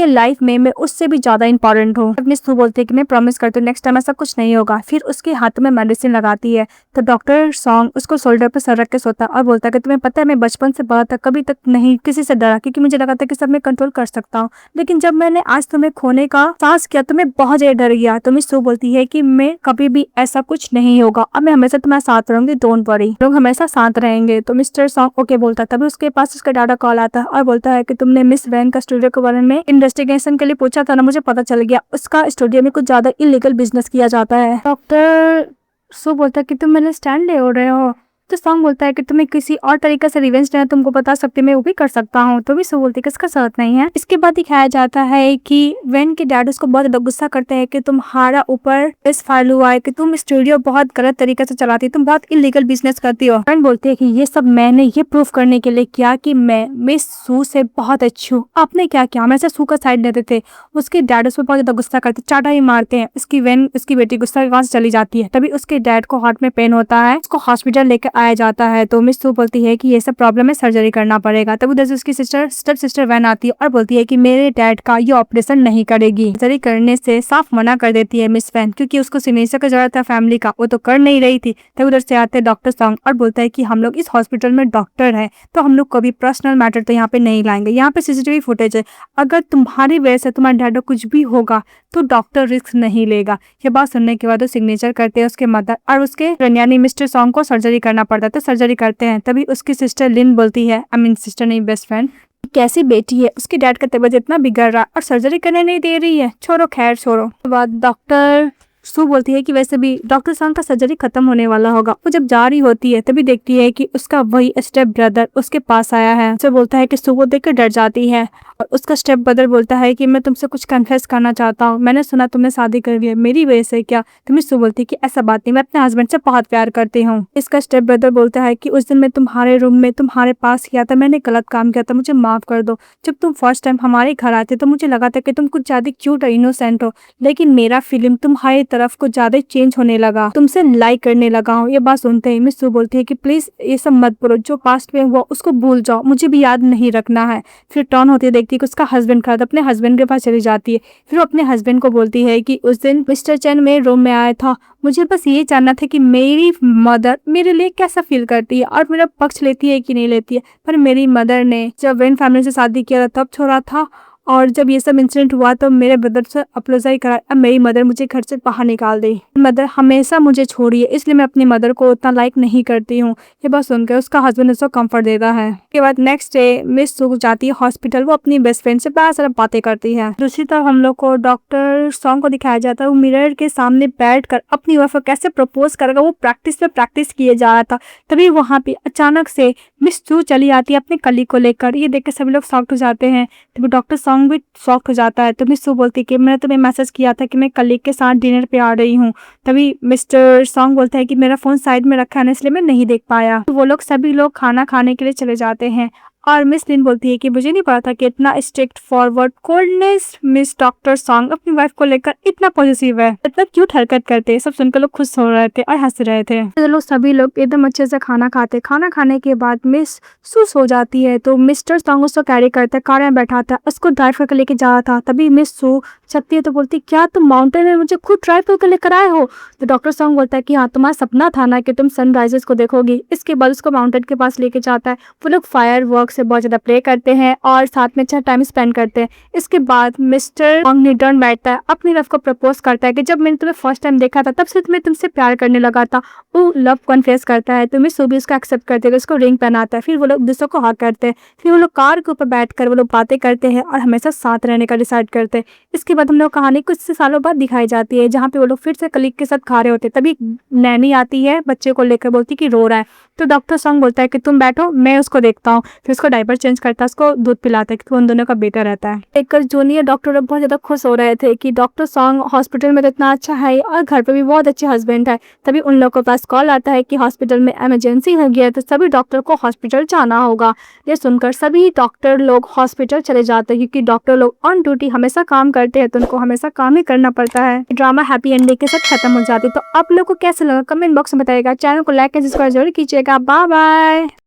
लाइफ में मैं उससे भी ज्यादा इंपॉर्टेंट हूँ। मिस सू बोलती है कि मैं प्रॉमिस करती हूँ नेक्स्ट टाइम ऐसा कुछ नहीं होगा। फिर उसके हाथ में मेडिसिन लगाती है तो डॉक्टर सॉन्ग उसको शोल्डर पर सर रख के सोता और बोलता है कि तुम्हें पता है मैं बचपन से बड़ा तक कभी तक नहीं किसी से डरा, क्योंकि मुझे लगा था कि सब मैं कंट्रोल कर सकता हूँ, लेकिन जब मैंने आज तुम्हें खोने का सांस किया तो मैं बहुत ज्यादा डर गया। तो मिस सू बोलती है कि मैं कभी भी ऐसा कुछ नहीं होगा, अब मैं हमेशा तुम्हारे साथ रहूंगी, डोंट वरी, लोग हमेशा साथ रहेंगे। तो मिस्टर सॉन्ग ओके बोलता है। तभी उसके पास उसका डाटा कॉल आता है और बोलता है कि तुमने मिस वैन का स्टूडियो के बारे में इन्वेस्टिगेशन के लिए पूछा था ना, मुझे पता चल गया उसका स्टूडियो में कुछ ज्यादा इलीगल बिजनेस किया जाता है। डॉक्टर सू बोलता है कि तुम मेरे स्टैंड ले रहे हो। तो सॉन्ग बोलता है कि तुम्हें किसी और तरीके से रिवेंज लेना तुमको बता सकती, मैं वो भी कर सकता हूँ। तो भी सू बोलती है कि इसका जरूरत नहीं है। इसके बाद दिखाया जाता है कि वैन के डैड उसको बहुत ज्यादा गुस्सा करते हैं कि तुम्हारा ऊपर केस फाइल हुआ है कि तुम स्टूडियो बहुत गलत तरीके से चलाती, तुम बहुत इलीगल बिजनेस करती हो। वैन बोलती है कि ये सब मैंने ये प्रूफ करने के लिए किया कि मैं मिस सू से बहुत अच्छी हूँ। आपने क्या किया? हमेशा सू का साइड लेते थे। उसके डैड उस पर बहुत ज्यादा गुस्सा करते, चाटा ही मारते हैं। उसकी बेटी गुस्सा के वहां से चली जाती है। तभी उसके डैड को हार्ट में पेन होता है, उसको हॉस्पिटल लेकर आया जाता है। तो मिस सू बोलती है कि ये सब प्रॉब्लम है, सर्जरी करना पड़ेगा। तब उधर से उसकी स्टेप सिस्टर वैन आती है और बोलती है कि मेरे डैड का ये ऑपरेशन नहीं करेगी। सर्जरी करने से साफ मना कर देती है मिस वैन, क्योंकि उसको सिग्नेचर का जरूरत था फैमिली का, वो तो कर नहीं रही थी। तब उधर से आते डॉक्टर सॉन्ग और बोलता है कि हम लोग इस हॉस्पिटल में डॉक्टर है तो हम लोग कभी पर्सनल मैटर तो यहाँ पे नहीं लाएंगे, यहाँ पे सीसीटीवी फुटेज है, अगर तुम्हारी वजह से तुम्हारे डैड को कुछ भी होगा तो डॉक्टर रिस्क नहीं लेगा। ये बात सुनने के बाद वो सिग्नेचर करते हैं उसके मदर और उसके यानी मिस्टर सॉन्ग को सर्जरी करना पड़ता है। तो सर्जरी करते हैं। तभी उसकी सिस्टर लिन बोलती है, आई मीन सिस्टर नहीं बेस्ट फ्रेंड, कैसी बेटी है, उसकी डैड का तबीयत इतना बिगड़ रहा और सर्जरी करने नहीं दे रही है, छोड़ो खैर छोड़ो। उसके बाद डॉक्टर सू बोलती है कि वैसे भी डॉक्टर सॉन्ग का सर्जरी खत्म होने वाला होगा। वो जब जा रही होती है तभी देखती है कि उसका वही स्टेप ब्रदर उसके पास आया है। उसे बोलता है कि सू को देखकर डर जाती है और उसका स्टेप ब्रदर बोलता है कि मैं तुमसे कुछ कन्फेस करना चाहता हूँ, मैंने सुना तुमने शादी कर ली है, मेरी वजह से क्या? तुम्हें सू बोलती है कि ऐसा बात नहीं, मैं अपने हस्बैंड से बहुत प्यार करती हूँ। इसका स्टेप ब्रदर बोलता है कि उस दिन मैं तुम्हारे रूम में तुम्हारे पास किया था, मैंने गलत काम किया था, मुझे माफ कर दो। जब तुम फर्स्ट टाइम हमारे घर आते तो मुझे लगा था कि तुम कुछ ज्यादा क्यूट और इनोसेंट हो, लेकिन मेरा फीलिंग तुम्हारी तरफ कुछ ज्यादा चेंज होने लगा, तुमसे लाइक करने लगा हूँ। ये बात सुनते ही मिस सू बोलती है कि प्लीज ये सब मत बोलो, जो पास्ट में हुआ उसको भूल जाओ, मुझे भी याद नहीं रखना है। फिर टर्न होती है, देखती है कि उसका हस्बैंड खड़ा था, अपने हस्बैंड के पास चली जाती है। फिर वो अपने हस्बैंड को बोलती है कि उस दिन मिस्टर चैन मेरे रूम में आया था, मुझे बस ये जानना था कि मेरी मदर मेरे लिए कैसा फील करती है और मेरा पक्ष लेती है कि नहीं लेती है। पर मेरी मदर ने जब वेन फैमिली से शादी किया था तब छोड़ा था, और जब ये सब इंसिडेंट हुआ तो मेरे ब्रदर से अप्रोजाई करा, अब मेरी मदर मुझे घर से बाहर निकाल दी। मदर हमेशा मुझे छोड़ी है, इसलिए मैं अपनी मदर को उतना लाइक नहीं करती हूँ। ये बात सुनकर उसका हस्बैंड उसको कंफर्ट देता है। उसके बाद नेक्स्ट डे मिस सू जाती है हॉस्पिटल, वो अपनी बेस्ट फ्रेंड से बहुत सारा बातें करती है। दूसरी तरफ हम लोग को डॉक्टर सॉन्ग को दिखाया जाता है, वो मिरर के सामने बैठ कर अपनी वाइफ को कैसे प्रपोज करेगा वो प्रैक्टिस किए जा रहा था। तभी वहाँ पे अचानक से मिस सू चली आती है अपने कलीग को लेकर। ये देख के सभी लोग शॉक्ड हो जाते हैं, तभी डॉक्टर सॉन्ग भी शॉक हो जाता है। तो मिस सू बोलती है कि मैंने तुम्हें मैसेज किया था कि मैं कलीग के साथ डिनर पे आ रही हूँ। तभी मिस्टर सॉन्ग बोलता है कि मेरा फोन साइड में रखा है इसलिए मैं नहीं देख पाया। तो वो लोग सभी लोग खाना खाने के लिए चले जाते हैं और मिस लिन बोलती है कि मुझे नहीं पता था कि इतना strict forward coldness miss doctor song अपनी वाइफ को लेकर इतना पॉजिटिव है, इतना क्यूट हरकत करते हैं। सब सुनकर लोग खुश हो रहे थे और हंस रहे थे। तो लोग सभी लोग एकदम अच्छे से खाना खाते। खाना खाने के बाद मिस सू सो जाती है, तो मिस्टर सॉन्ग उसको कैरी करता है, कार में बैठा था, उसको ड्राइव करके लेके जा रहा था। तभी मिस सू सकती है तो बोलती क्या तुम माउंटेन में मुझे खुद ड्राइव करके लेकर आए हो? तो डॉक्टर सॉन्ग बोलता है कि हाँ, तुम्हारा सपना था ना कि तुम सनराइजेस को देखोगी। इसके बाद उसको माउंटेन के पास लेके जाता है। वो लोग फायर वर्क से बहुत ज्यादा प्ले करते हैं और साथ में अच्छा टाइम स्पेंड करते हैं। इसके बाद मिस्टर सॉन्ग रिटर्न बैठता है, अपनी लव को प्रपोज करता है कि जब मैंने तुम्हें फर्स्ट टाइम देखा था तब से मैं तुमसे प्यार करने लगा था। वो लव कन्फेस करता है, तो मिस सू भी उसको एक्सेप्ट करते हैं, उसको रिंग पहनाता है। फिर वो लोग दूसरों को हक करते हैं। फिर वो लोग कार के ऊपर बैठकर वो लोग बातें करते हैं और हमेशा साथ रहने का डिसाइड करते हैं। इसके बाद हम लोग कहानी कुछ सालों बाद दिखाई जाती है, जहाँ पे वो लोग फिर से कलीग के साथ खा रहे होते। तभी नैनी आती है, बच्चे को लेकर बोलती कि रो रहा है। तो डॉक्टर सॉन्ग बोलता है कि तुम बैठो, मैं उसको देखता हूँ। फिर उसको डायपर चेंज करता है, उसको दूध पिलाता है कि उन दोनों का बेटा रहता है। देखकर जूनियर डॉक्टर लोग बहुत ज्यादा खुश हो रहे थे कि डॉक्टर सॉन्ग हॉस्पिटल में तो इतना अच्छा है और घर पे भी बहुत अच्छे हस्बैंड है। तभी उन लोगों के पास कॉल आता है कि हॉस्पिटल में इमरजेंसी हो गया है, तो सभी डॉक्टर को हॉस्पिटल जाना होगा। ये सुनकर सभी डॉक्टर लोग हॉस्पिटल चले जाते हैं, क्योंकि डॉक्टर लोग ऑन ड्यूटी हमेशा काम करते हैं, तो उनको हमेशा काम ही करना पड़ता है। ड्रामा हैप्पी एंडिंग के साथ खत्म हो जाती है। तो आप लोग को कैसा लगा कमेंट बॉक्स में बताइएगा। चैनल को लाइक एंड सब्सक्राइब जरूर कीजिएगा। Bye bye.